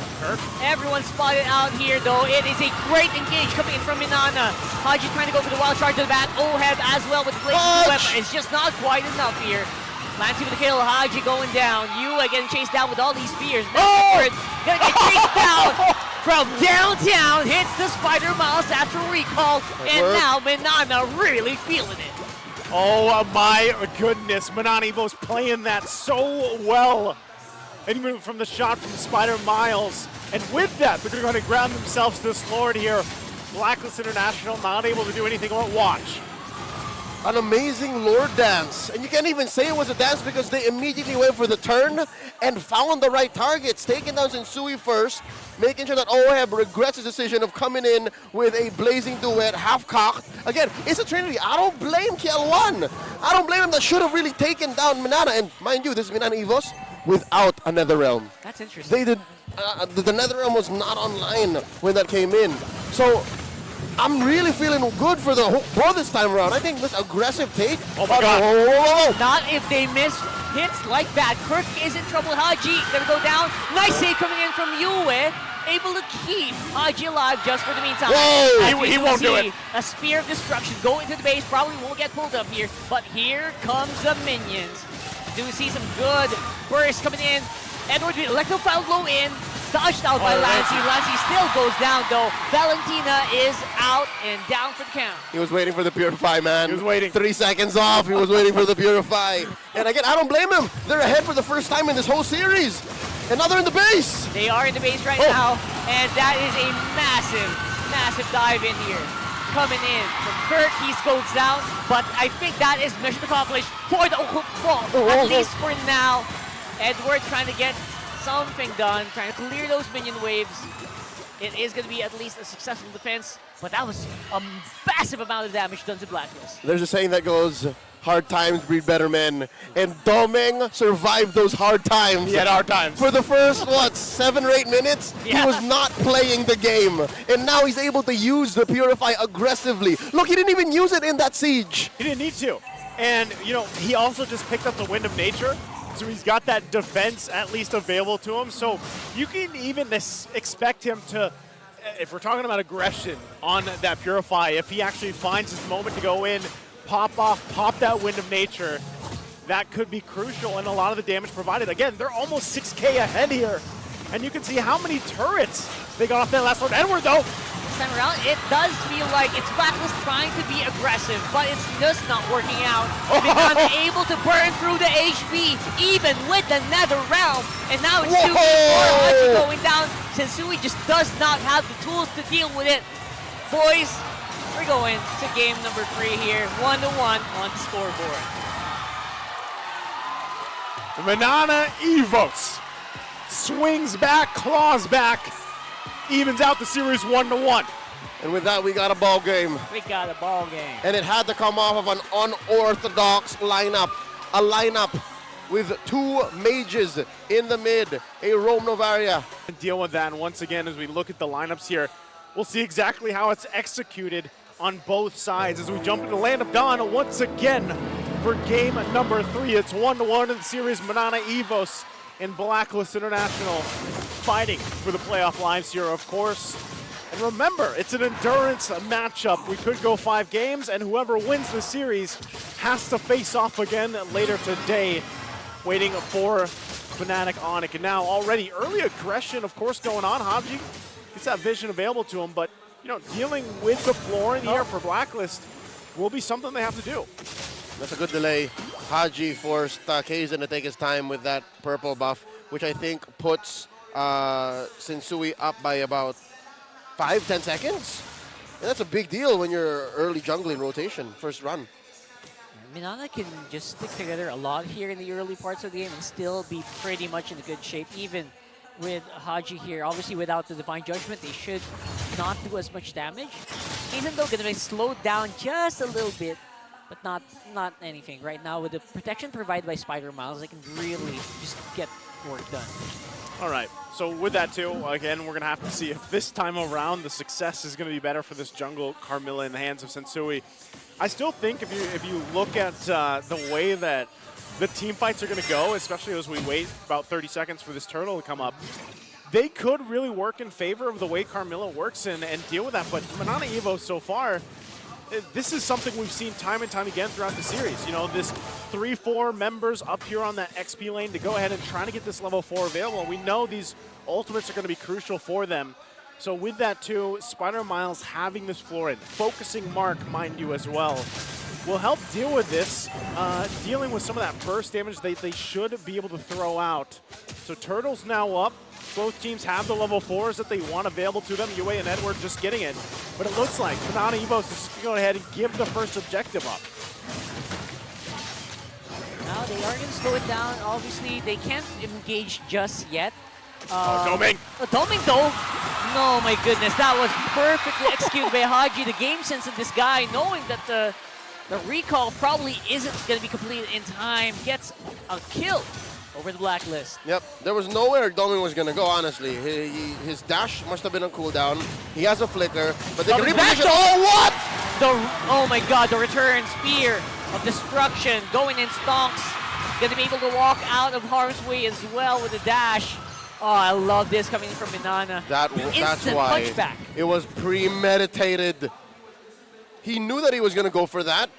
Speaker 2: Everyone spotted out here, though. It is a great engage coming in from MNNE. Haji trying to go for the wild charge to the back. Oheb as well with the blazing weapon. It's just not quite enough here. Lancey with the kill. Haji going down. Yua getting chased down with all these spears. Edward gonna get chased down from downtown. Hits the Spider Miles after recall. And now MNNE really feeling it.
Speaker 3: Oh my goodness, MNNE Evo's playing that so well. And even from the shot from Spider Miles. And with that, they're going to grab themselves this Lord here. Blacklist International not able to do anything but watch.
Speaker 4: An amazing Lord dance. And you can't even say it was a dance because they immediately went for the turn and found the right targets. Taking down Sensui first, making sure that OHEB regrets his decision of coming in with a blazing duet, half-cocked. Again, it's a Trinity. I don't blame KL1. I don't blame him. That should have really taken down MNNE. And mind you, this is MNNE Evos without a Netherrealm.
Speaker 2: That's interesting.
Speaker 4: They did. The Netherrealm was not online when that came in. So I'm really feeling good for this time around. I think this aggressive take.
Speaker 3: Oh my God.
Speaker 2: Not if they miss hits like that. Kirk is in trouble. Haji gonna go down. Nice save coming in from Yue. Able to keep Haji alive just for the meantime.
Speaker 3: Whoa! He won't do it.
Speaker 2: A spear of destruction going into the base. Probably won't get pulled up here. But here comes the minions. Do we see some good bursts coming in? Edward with electrified low in. Dodged out by Lancey. Lancey still goes down though. Valentina is out and down for the count.
Speaker 4: He was waiting for the Purify, man.
Speaker 3: He was waiting.
Speaker 4: 3 seconds off. He was waiting for the Purify. And again, I don't blame him. They're ahead for the first time in this whole series. And now they're in the base.
Speaker 2: They are in the base right now. And that is a massive, massive dive in here. Coming in from Kirk, he goes down. But I think that is mission accomplished for the at least for now. Edward trying to get something done, trying to clear those minion waves. It is going to be at least a successful defense, but that was a massive amount of damage done to Blacklist.
Speaker 4: There's a saying that goes, hard times breed better men. And Domeng survived those hard times.
Speaker 3: He had hard times.
Speaker 4: For the first, 7 or 8 minutes,
Speaker 2: Yeah.
Speaker 4: he was not playing the game. And now he's able to use the Purify aggressively. Look, he didn't even use it in that siege.
Speaker 3: He didn't need to. And, you know, he also just picked up the Wind of Nature. So he's got that defense at least available to him. So you can even expect him to, if we're talking about aggression on that Purify, if he actually finds his moment to go in, pop that Wind of Nature, that could be crucial in a lot of the damage provided. Again, they're almost 6K ahead here. And you can see how many turrets they got off that last one. Edward, though.
Speaker 2: This time around, it does feel like it's Blacklist trying to be aggressive, but it's just not working out. They're unable to burn through the HP, even with the Nether Realm. And now it's 2v4, Haji going down. Sensui just does not have the tools to deal with it. Boys, we're going to game number 3 here, 1-1 on the scoreboard.
Speaker 3: MNNE Evos swings back, claws back, evens out the series 1-1.
Speaker 4: And with that, we got a ball game.
Speaker 2: We got a ball game.
Speaker 4: And it had to come off of an unorthodox lineup. A lineup with 2 mages in the mid, a Rome Novaria.
Speaker 3: Deal with that, and once again, as we look at the lineups here, we'll see exactly how it's executed on both sides as we jump into Land of Dawn once again for game number 3. It's 1-1 in the series. MNNE Evos and Blacklist International fighting for the playoff lives here, of course. And remember, it's an endurance matchup. We could go 5 games, and whoever wins the series has to face off again later today, waiting for Fnatic Onyx. And now already early aggression, of course, going on. Haji gets that vision available to him, but you know, dealing with the floor in the air for Blacklist will be something they have to do.
Speaker 4: That's a good delay. Haji forced Kaizen to take his time with that purple buff, which I think puts Sensui up by about 5-10 seconds. And that's a big deal when you're early jungling rotation, first run.
Speaker 2: MNNE can just stick together a lot here in the early parts of the game and still be pretty much in a good shape, even with Haji here. Obviously, without the Divine Judgment, they should not do as much damage. Even though going to be slowed down just a little bit, but not anything. Right now, with the protection provided by Spider Miles, they can really just get work done.
Speaker 3: All right, so with that too, again, we're going to have to see if this time around the success is going to be better for this jungle Carmilla in the hands of Sensui. I still think if you look at the way that the team fights are going to go, especially as we wait about 30 seconds for this turtle to come up, they could really work in favor of the way Carmilla works and deal with that. But MNNE Evo so far, this is something we've seen time and time again throughout the series. You know, this 3-4 members up here on that XP lane to go ahead and try to get this level 4 available. We know these ultimates are going to be crucial for them. So with that too, Spider Miles having this floor in, focusing Mark, mind you, as well. will help deal with this, dealing with some of that burst damage they should be able to throw out. So Turtle's now up. Both teams have the level 4s that they want available to them. UA and Edward just getting it. But it looks like MNNE EVOS is just going to go ahead and give the first objective up.
Speaker 2: Now they are going to slow it down. Obviously, they can't engage just yet.
Speaker 3: Doming!
Speaker 2: Doming though! No, my goodness, that was perfectly executed by Haji. The game sense of this guy, knowing that the recall probably isn't going to be completed in time, gets a kill over the blacklist.
Speaker 4: Yep, there was nowhere Doming was going to go, honestly. His dash must have been on cooldown. He has a flicker, but they can reposition. Oh, what?
Speaker 2: Oh my god, the return spear of destruction going in stonks. Going to be able to walk out of harm's way as well with a dash. Oh, I love this coming from MNNE.
Speaker 4: That's why
Speaker 2: punchback.
Speaker 4: It was premeditated. He knew that he was going to go for that.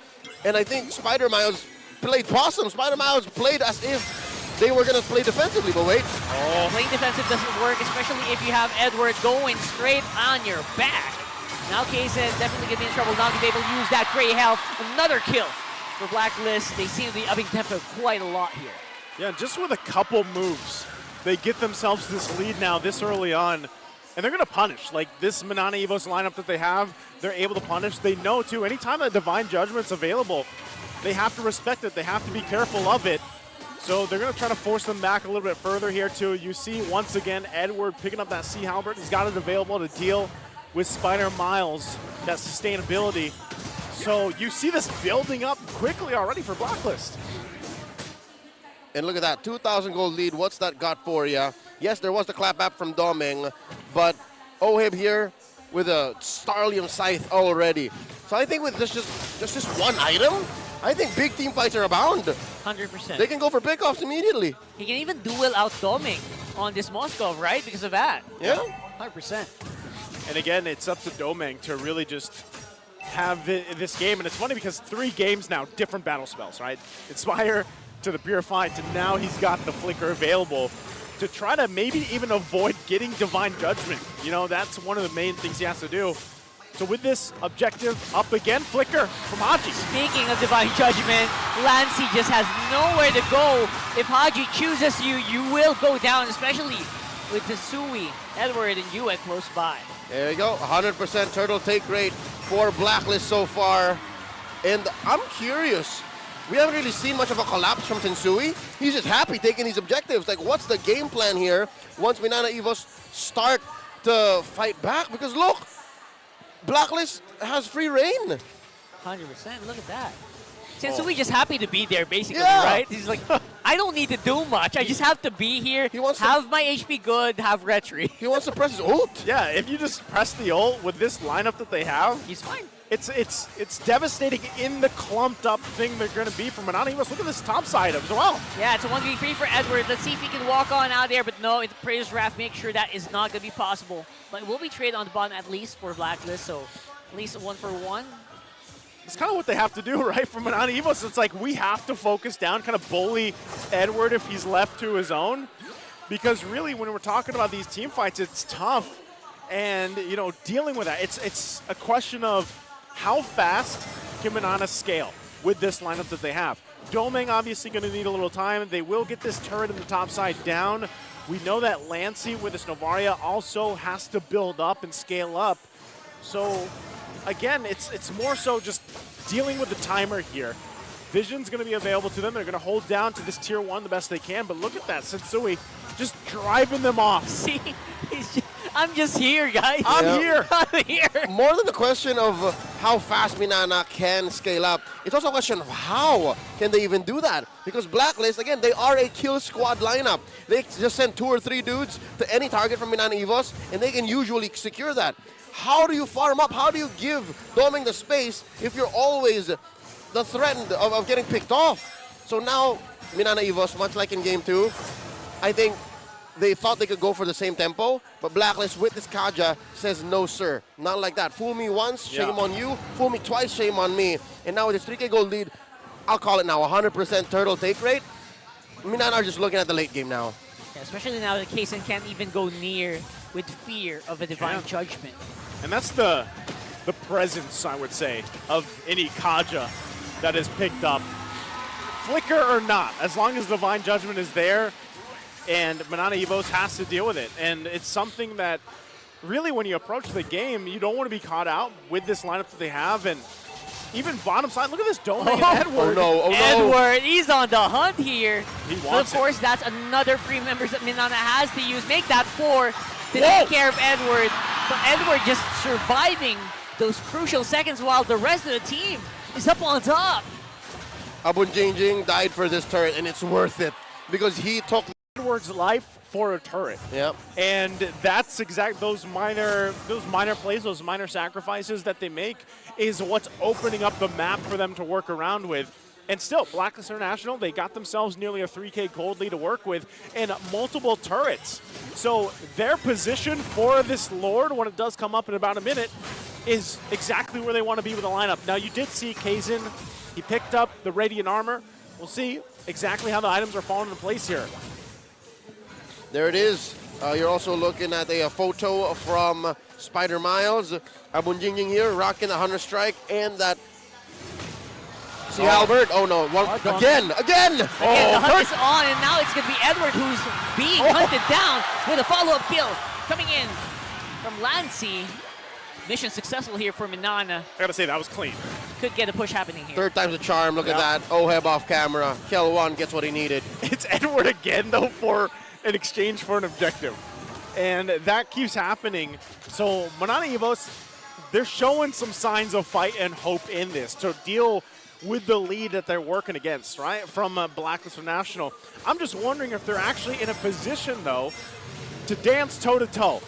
Speaker 4: And I think Spider Miles played possum. Spider Miles played as if they were going to play defensively, but wait.
Speaker 2: Oh. Playing defensive doesn't work, especially if you have Edward going straight on your back. Now Kaysen definitely going to be in trouble. Not going to be able to use that gray health. Another kill for Blacklist. They seem to be upping tempo quite a lot here.
Speaker 3: Yeah, just with a couple moves, they get themselves this lead now this early on. And they're going to punish. Like this MNNE EVOS lineup that they have, they're able to punish. They know too, anytime that Divine Judgment's available, they have to respect it. They have to be careful of it. So they're going to try to force them back a little bit further here too. You see once again Edward picking up that Sea Halberd. He's got it available to deal with Spider Miles, that sustainability. So you see this building up quickly already for Blacklist.
Speaker 4: And look at that, 2,000 gold lead. What's that got for you? Yes, there was the clap back from Doming, but Ohib here with a Starlium Scythe already. So I think with just this one item, I think big team fights are abound.
Speaker 2: 100%.
Speaker 4: They can go for pickoffs immediately.
Speaker 2: He can even duel out Doming on this Moskov, right? Because of that.
Speaker 4: Yeah.
Speaker 2: 100%.
Speaker 3: And again, it's up to Doming to really just have this game. And it's funny because 3 games now, different battle spells, right? Inspire to the Purify to now he's got the Flicker available to try to maybe even avoid getting Divine Judgment. You know, that's one of the main things he has to do. So with this objective up again, Flicker from Haji.
Speaker 2: Speaking of Divine Judgment, Lancy just has nowhere to go. If Haji chooses you, you will go down, especially with Hisui, Edward, and Yue close by.
Speaker 4: There you go, 100% turtle take rate for Blacklist so far. And I'm curious, we haven't really seen much of a collapse from Tensui. He's just happy taking these objectives. Like, what's the game plan here once MNNE EVOS start to fight back? Because look, Blacklist has free reign.
Speaker 2: 100%, look at that. Tensui just happy to be there, basically,
Speaker 4: Yeah.
Speaker 2: right? He's like, I don't need to do much. I just have to be here,
Speaker 4: He wants to-
Speaker 2: have my HP good, have retry.
Speaker 4: He wants to press his ult.
Speaker 3: Yeah, if you just press the ult with this lineup that they have,
Speaker 2: He's fine.
Speaker 3: it's devastating in the clumped up thing they're going to be from MNNE EVOS. Look at this top side as well.
Speaker 2: Yeah, it's a 1v3 for Edward. Let's see if he can walk on out there, but no, it's Praise Wrath. Make sure that is not going to be possible. But it will be traded on the bottom at least for Blacklist, so at least a 1-for-1.
Speaker 3: It's kind of what they have to do, right? From MNNE EVOS, it's like we have to focus down, kind of bully Edward if he's left to his own. Because really, when we're talking about these team fights, it's tough. And, you know, dealing with that, it's a question of how fast can MNNE scale with this lineup that they have. Doming obviously going to need a little time. They will get this turret in the top side down. We know that Lancy with this Novaria also has to build up and scale up. So, again, it's more so just dealing with the timer here. Vision's going to be available to them. They're going to hold down to this tier 1 the best they can. But look at that, Tensui just driving them off.
Speaker 2: See, I'm just here, guys.
Speaker 3: I'm here.
Speaker 2: I'm here.
Speaker 4: More than the question of how fast MNNE can scale up, it's also a question of how can they even do that? Because Blacklist, again, they are a kill squad lineup. They just send 2 or 3 dudes to any target from MNNE EVOS, and they can usually secure that. How do you farm up? How do you give Doming the space if you're always the threat of getting picked off? So now, MNNE EVOS, much like in Game 2, I think they thought they could go for the same tempo, but Blacklist with this Kaja says, no sir, not like that. Fool me once, shame on you. Fool me twice, shame on me. And now with this 3K gold lead, I'll call it now 100% turtle take rate. MNNE are just looking at the late game now.
Speaker 2: Yeah, especially now that Kaysen can't even go near with fear of a Divine Judgment.
Speaker 3: And that's the presence, I would say, of any Kaja that is picked up. Flicker or not, as long as Divine Judgment is there, and MNNE EVOS has to deal with it. And it's something that really when you approach the game, you don't want to be caught out with this lineup that they have. And even bottom side, look at this Dome and Edward.
Speaker 4: Oh no,
Speaker 2: Edward, he's on the hunt here.
Speaker 3: He
Speaker 2: But
Speaker 3: wants
Speaker 2: of course, that's another free members that MNNE has to use. Make that 4 to take care of Edward. But Edward just surviving those crucial seconds while the rest of the team is up on top.
Speaker 4: Abunjingjing died for this turret, and it's worth it because he took
Speaker 3: Edward's life for a turret.
Speaker 4: Yep.
Speaker 3: And that's exact those minor plays, those minor sacrifices that they make is what's opening up the map for them to work around with. And still, Blacklist International, they got themselves nearly a 3K gold lead to work with and multiple turrets. So their position for this Lord, when it does come up in about a minute, is exactly where they want to be with the lineup. Now, you did see Kazin, he picked up the Radiant Armor. We'll see exactly how the items are falling into place here.
Speaker 4: There it is. You're also looking at a photo from Spider Miles. Abunjingjing here, rocking the Hunter Strike and that. See Albert? Oh no! Again!
Speaker 2: Again, the hunt is on, and now it's going to be Edward who's being hunted down with a follow-up kill coming in from Lancy. Mission successful here for MNNE.
Speaker 3: I gotta say, that was clean.
Speaker 2: Could get a push happening here.
Speaker 4: Third time's a charm. Look at that. Oheb off camera. Kel1 gets what he needed.
Speaker 3: It's Edward again, though, for an exchange for an objective. And that keeps happening. So MNNE EVOS, they're showing some signs of fight and hope in this to deal with the lead that they're working against, right, from Blacklist International. I'm just wondering if they're actually in a position, though, to dance toe-to-toe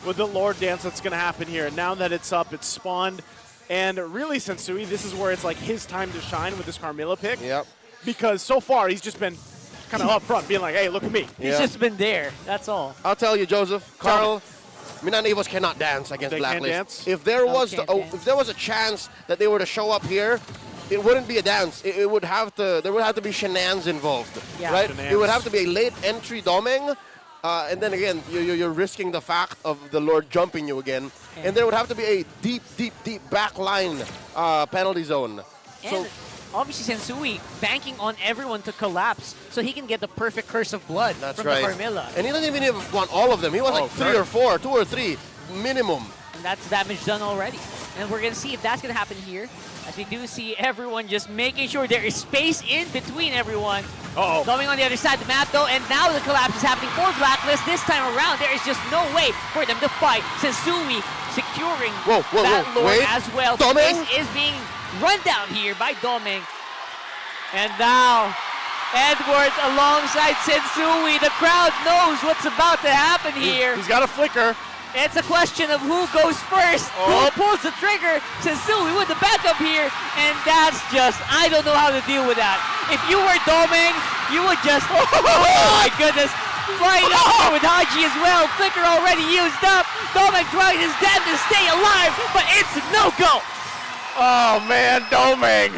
Speaker 3: with the Lord dance that's going to happen here. Now that it's up, it's spawned. And really, Sensui, this is where it's like his time to shine with this Carmilla pick.
Speaker 4: Yep.
Speaker 3: Because so far, he's just been kind of up front, being like, hey, look at me.
Speaker 2: He's just been there. That's all.
Speaker 4: I'll tell you, Joseph, Carl, MNNE EVOS cannot dance against
Speaker 3: They
Speaker 4: Blacklist.
Speaker 3: can't dance?
Speaker 4: If there was
Speaker 2: can't dance.
Speaker 4: if there was a chance that they were to show up here, it wouldn't be a dance. It would have to. There would have to be shenanigans involved,
Speaker 2: Yeah.
Speaker 4: right?
Speaker 3: Shenanigans.
Speaker 4: It would have to be a late entry doming, and then again, you're risking the fact of the Lord jumping you again, and there would have to be a deep backline penalty zone.
Speaker 2: And obviously Sensui banking on everyone to collapse so he can get the perfect curse of blood
Speaker 4: That's
Speaker 2: from
Speaker 4: right.
Speaker 2: the Carmilla.
Speaker 4: And he doesn't even want all of them. He wants like 3 or 4, 2 or 3 minimum.
Speaker 2: And that's damage done already. And we're going to see if that's going to happen here. As we do see everyone just making sure there is space in between everyone. Going on the other side of the map though, and now the collapse is happening for Blacklist. This time around, there is just no way for them to fight. Sensui securing that Lord
Speaker 4: wait.
Speaker 2: as well.
Speaker 4: Doming?
Speaker 2: Space is being run down here by Doming. And now, Edward alongside Sensui. The crowd knows what's about to happen here.
Speaker 3: He's got a flicker.
Speaker 2: It's a question of who goes first, who pulls the trigger. Sensui with the backup here, and that's just, I don't know how to deal with that. If you were Doming, you would just, oh my goodness, right up there with Haji as well. Flicker already used up. Doming trying his damn to stay alive, but it's a no-go.
Speaker 3: Oh, man, Doming.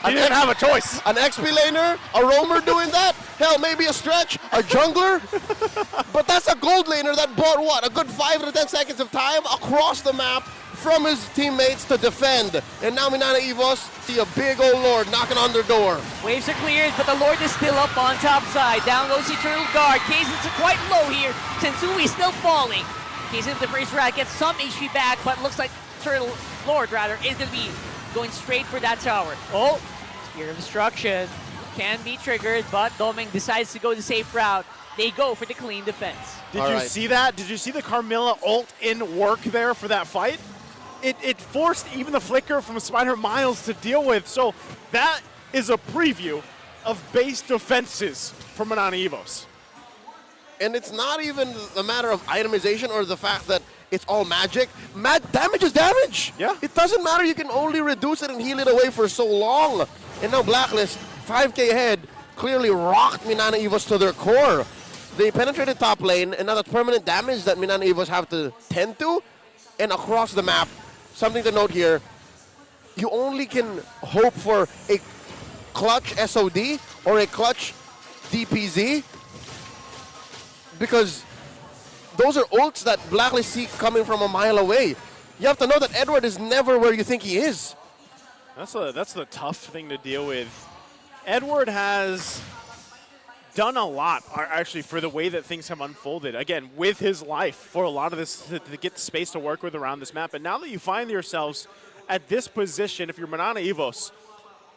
Speaker 3: He didn't have a choice.
Speaker 4: An XP laner, a roamer doing that? Hell, maybe a stretch, a jungler? But that's a gold laner that bought what? A good 5 to 10 seconds of time across the map from his teammates to defend. And now MNNE EVOS see a big old Lord knocking on their door.
Speaker 2: Waves are cleared, but the Lord is still up on top side. Down goes the Eternal Guard. Kazins are quite low here. Sensui still falling. Kazin with the Brace Rat gets some HP back, but looks like Turtle Lord rather is going to be going straight for that tower. Oh, Spear of Destruction can be triggered, but Doming decides to go the safe route. They go for the clean defense.
Speaker 3: Did you see that? Did you see the Carmilla ult in work there for that fight? It forced even the flicker from Spider Miles to deal with. So that is a preview of base defenses for MNNE EVOS.
Speaker 4: And it's not even a matter of itemization or the fact that it's all magic. Damage is damage.
Speaker 3: Yeah.
Speaker 4: It doesn't matter. You can only reduce it and heal it away for so long. And now Blacklist, 5K ahead, clearly rocked MNNE EVOS to their core. They penetrated top lane, and now that's permanent damage that MNNE EVOS have to tend to. And across the map, something to note here, you only can hope for a clutch SOD or a clutch DPZ because those are ults that Blacklist see coming from a mile away. You have to know that Edward is never where you think he is.
Speaker 3: That's the tough thing to deal with. Edward has done a lot, actually, for the way that things have unfolded. Again, with his life for a lot of this, to get the space to work with around this map. And now that you find yourselves at this position, if you're MNNE EVOS,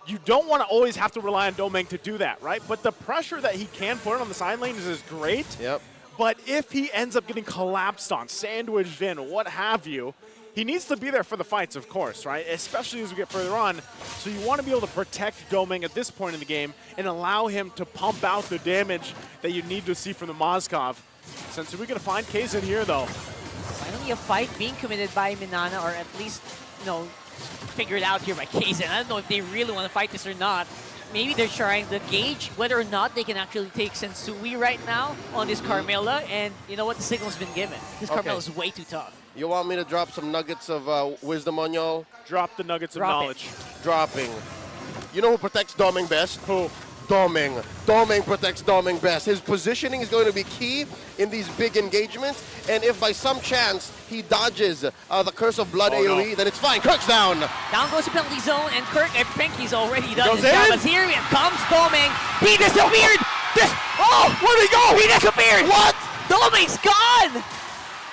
Speaker 3: you don't want to always have to rely on Domeng to do that, right? But the pressure that he can put on the side lanes is great.
Speaker 4: Yep.
Speaker 3: But if he ends up getting collapsed on, sandwiched in, what have you, he needs to be there for the fights, of course, right? Especially as we get further on. So you want to be able to protect Domeng at this point in the game and allow him to pump out the damage that you need to see from the Mozgov. Since we're going to find Kaizen here, though.
Speaker 2: Finally, a fight being committed by MNNE, or at least, figured out here by Kaizen. I don't know if they really want to fight this or not. Maybe they're trying to gauge whether or not they can actually take Sensui right now on this Carmilla, and you know what? The signal's been given. This Carmilla is way too tough.
Speaker 4: You want me to drop some nuggets of wisdom on y'all?
Speaker 3: Drop the nuggets of knowledge.
Speaker 4: Dropping. You know who protects Domeng best?
Speaker 3: Who?
Speaker 4: Domeng. Domeng protects Domeng best. His positioning is going to be key in these big engagements, and if by some chance he dodges the Curse of Blood AoE, then it's fine. Kirk's down.
Speaker 2: Down goes the penalty zone, and Kirk, I think he's already done his
Speaker 3: Goes
Speaker 2: job.
Speaker 3: in.
Speaker 2: As here comes Domeng. He disappeared! Where'd he go? He disappeared!
Speaker 4: What?
Speaker 2: Domeng's gone!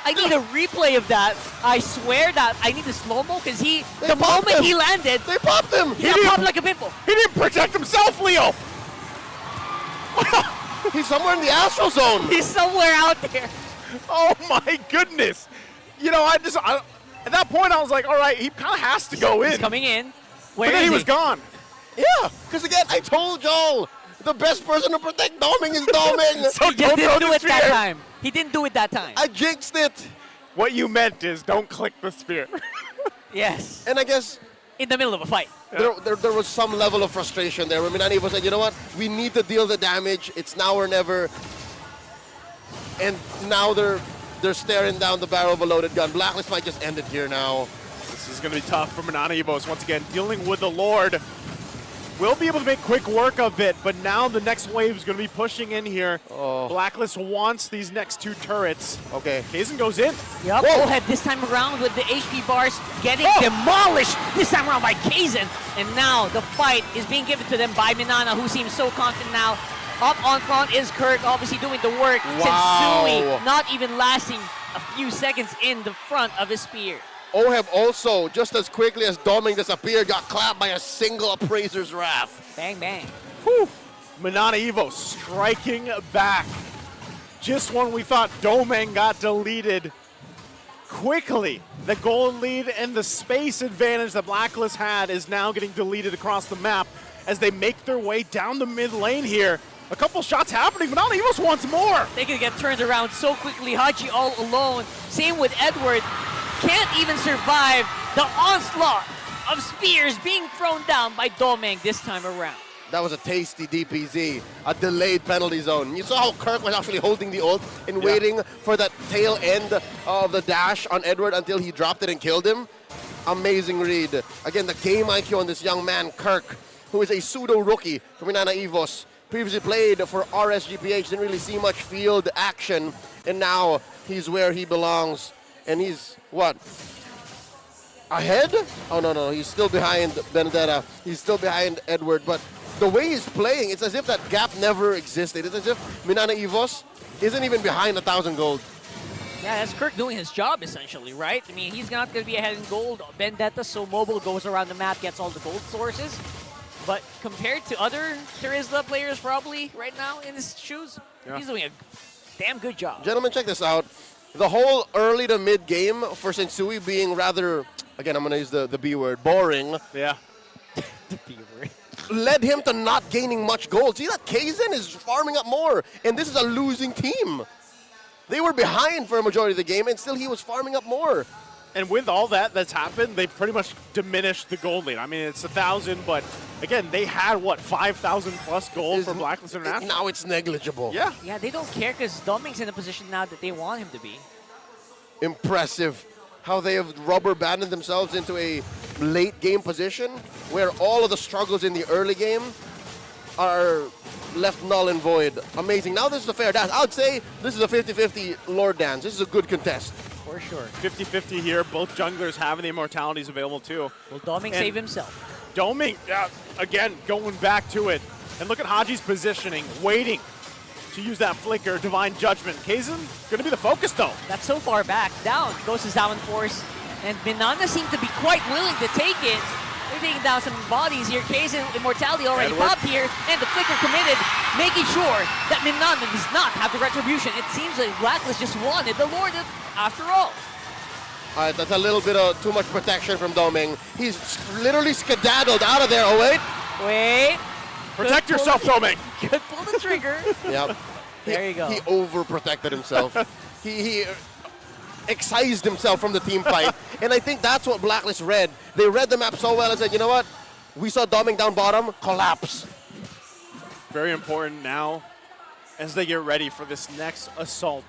Speaker 2: I need a replay of that. I swear that I need a slow-mo because the
Speaker 4: popped
Speaker 2: moment
Speaker 4: him.
Speaker 2: he landed,
Speaker 4: They popped him.
Speaker 2: he got popped like a pimple.
Speaker 3: He didn't protect himself, Leo!
Speaker 4: He's somewhere in the astral zone.
Speaker 2: He's somewhere out there.
Speaker 3: Oh my goodness! At that point I was like, all right, he kind of has to go in.
Speaker 2: He's coming in.
Speaker 3: But
Speaker 2: Where
Speaker 3: then
Speaker 2: is
Speaker 3: he was gone.
Speaker 4: Yeah, because again, I told y'all, the best person to protect Domeng is Domeng.
Speaker 3: So
Speaker 2: He just
Speaker 3: don't
Speaker 2: didn't
Speaker 3: throw
Speaker 2: do
Speaker 3: the
Speaker 2: it that
Speaker 3: spear.
Speaker 2: time. He didn't do it that time.
Speaker 4: I jinxed it.
Speaker 3: What you meant is don't click the spear.
Speaker 2: Yes.
Speaker 4: And I guess
Speaker 2: In the middle of a fight.
Speaker 4: there was some level of frustration there. Where MNNE was like, you know what? We need to deal the damage. It's now or never. And now they're staring down the barrel of a loaded gun. Blacklist might just end it here now.
Speaker 3: This is going to be tough for MNNE EVOS once again, dealing with the Lord. We'll be able to make quick work of it, but now the next wave is going to be pushing in here.
Speaker 4: Oh.
Speaker 3: Blacklist wants these next two turrets.
Speaker 4: Okay.
Speaker 3: Kaizen goes in.
Speaker 2: Yep.
Speaker 4: Whoa.
Speaker 2: Bullhead this time around with the HP bars getting demolished this time around by Kaizen. And now the fight is being given to them by MNNE, who seems so confident now. Up on front is Kirk, obviously doing the work.
Speaker 4: Wow.
Speaker 2: Sensui not even lasting a few seconds in the front of his spear.
Speaker 4: Oheb also, just as quickly as Domeng disappeared, got clapped by a single Appraiser's Wrath.
Speaker 2: Bang, bang.
Speaker 3: Whew. MNNE EVOS striking back. Just when we thought Domeng got deleted quickly, the gold lead and the space advantage that Blacklist had is now getting deleted across the map as they make their way down the mid lane here. A couple shots happening, but MNNE EVOS wants more.
Speaker 2: They can get turned around so quickly. Haji all alone. Same with Edward. Can't even survive the onslaught of spears being thrown down by Domeng this time around.
Speaker 4: That was a tasty DPZ, a delayed penalty zone. You saw how Kirk was actually holding the ult and waiting for that tail end of the dash on Edward until he dropped it and killed him. Amazing read. Again, the game IQ on this young man, Kirk, who is a pseudo-rookie from MNNE EVOS. Previously played for RSGPH, didn't really see much field action, and now he's where he belongs. And he's, what, ahead? Oh, no, he's still behind Benedetta. He's still behind Edward, but the way he's playing, it's as if that gap never existed. It's as if MNNE EVOS isn't even behind 1,000 gold.
Speaker 2: Yeah, that's Kirk doing his job, essentially, right? I mean, he's not going to be ahead in gold. Vendetta, so mobile, goes around the map, gets all the gold sources. But compared to other Terizla players probably right now in his shoes, he's doing a damn good job.
Speaker 4: Gentlemen, check this out. The whole early to mid game for Sensui being rather, again, I'm going to use the B word, boring,
Speaker 3: Yeah.
Speaker 4: led him to not gaining much gold. See that Kaizen is farming up more, and this is a losing team. They were behind for a majority of the game, and still he was farming up more.
Speaker 3: And with all that's happened, they pretty much diminished the gold lead. I mean, it's 1,000, but again, they had, what, 5,000 plus gold for Blacklist International?
Speaker 4: Now it's negligible.
Speaker 3: Yeah.
Speaker 2: Yeah, they don't care because Domeng's in a position now that they want him to be.
Speaker 4: Impressive how they have rubber banded themselves into a late game position where all of the struggles in the early game are left null and void. Amazing. Now this is a fair dance. I would say this is a 50-50 Lord dance. This is a good contest.
Speaker 2: For sure.
Speaker 3: 50-50 here. Both junglers having the immortalities available too.
Speaker 2: Will Domeng save himself?
Speaker 3: Doming, again, going back to it. And look at Haji's positioning, waiting to use that flicker, Divine Judgment. Kaizen, gonna be the focus though.
Speaker 2: That's so far back. Down goes to Zaman Force. And MNNE seem to be quite willing to take it. They're taking down some bodies here. Kaizen, Immortality already popped here. And the flicker committed, making sure that MNNE does not have the retribution. It seems like Blacklist just wanted the Lord after all.
Speaker 4: All right, that's a little bit of too much protection from Doming. He's literally skedaddled out of there. Oh, wait.
Speaker 2: Wait.
Speaker 3: Protect yourself, Doming.
Speaker 2: Good pull the trigger.
Speaker 4: Yep.
Speaker 2: There you go.
Speaker 4: He overprotected himself. he excised himself from the team fight. And I think that's what Blacklist read. They read the map so well and said, you know what? We saw Doming down bottom, collapse.
Speaker 3: Very important now as they get ready for this next assault.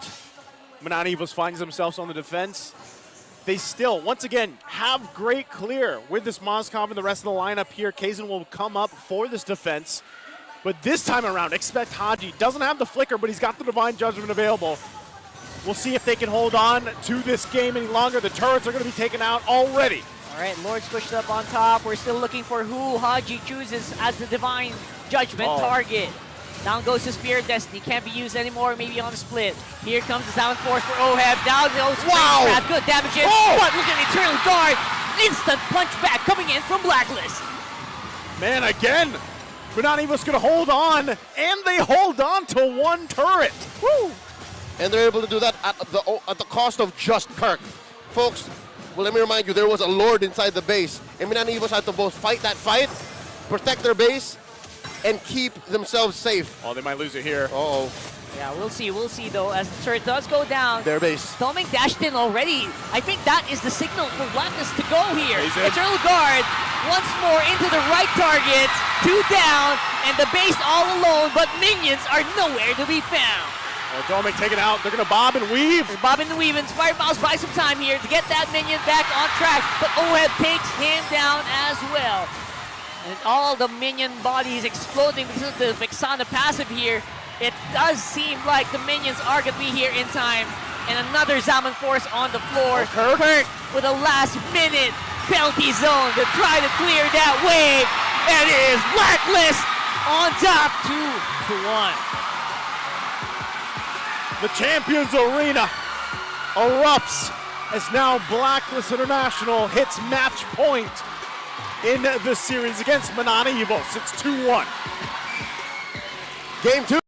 Speaker 3: MNNE EVOS finds themselves on the defense. They still, once again, have great clear with this Moskov and the rest of the lineup here. Kaizen will come up for this defense. But this time around, expect Haji. Doesn't have the flicker, but he's got the Divine Judgment available. We'll see if they can hold on to this game any longer. The turrets are going to be taken out already.
Speaker 2: All right, Lord's pushed up on top. We're still looking for who Haji chooses as the Divine Judgment target. Down goes the Spear of Destiny. Can't be used anymore, maybe on a split. Here comes the Sound Force for Oheb. Down goes
Speaker 4: Wow!
Speaker 2: Trap. Good damage in. But look at the Eternal Guard. Instant punch back coming in from Blacklist.
Speaker 3: Man, again, MNNE EVOS going to hold on, and they hold on to one turret. Woo!
Speaker 4: And they're able to do that at the cost of just Kirk. Folks, well, let me remind you, there was a Lord inside the base. And MNNE EVOS had to both fight that fight, protect their base, and keep themselves safe.
Speaker 3: Oh, they might lose it here.
Speaker 4: Uh-oh.
Speaker 2: Yeah, we'll see though, as the turret does go down.
Speaker 4: Their base.
Speaker 2: Doming dashed in already. I think that is the signal for Blacklist to go here.
Speaker 3: He's in.
Speaker 2: Eternal Guard once more into the right targets. 2 down, and the base all alone, but minions are nowhere to be found.
Speaker 3: Oh, Doming taken out. They're going to bob and weave.
Speaker 2: They're bobbing and weaving. Inspired Mouse buys some time here to get that minion back on track, but Oheb takes him down as well. And all the minion bodies exploding because of the Vexana passive here. It does seem like the minions are going to be here in time. And another Zaman Force on the floor.
Speaker 3: Oh,
Speaker 2: Kirk with a last minute penalty zone to try to clear that wave. And it is Blacklist on top 2-1.
Speaker 3: The Champions Arena erupts as now Blacklist International hits match point in the series against MNNE EVOS. It's 2-1.
Speaker 4: Game 2.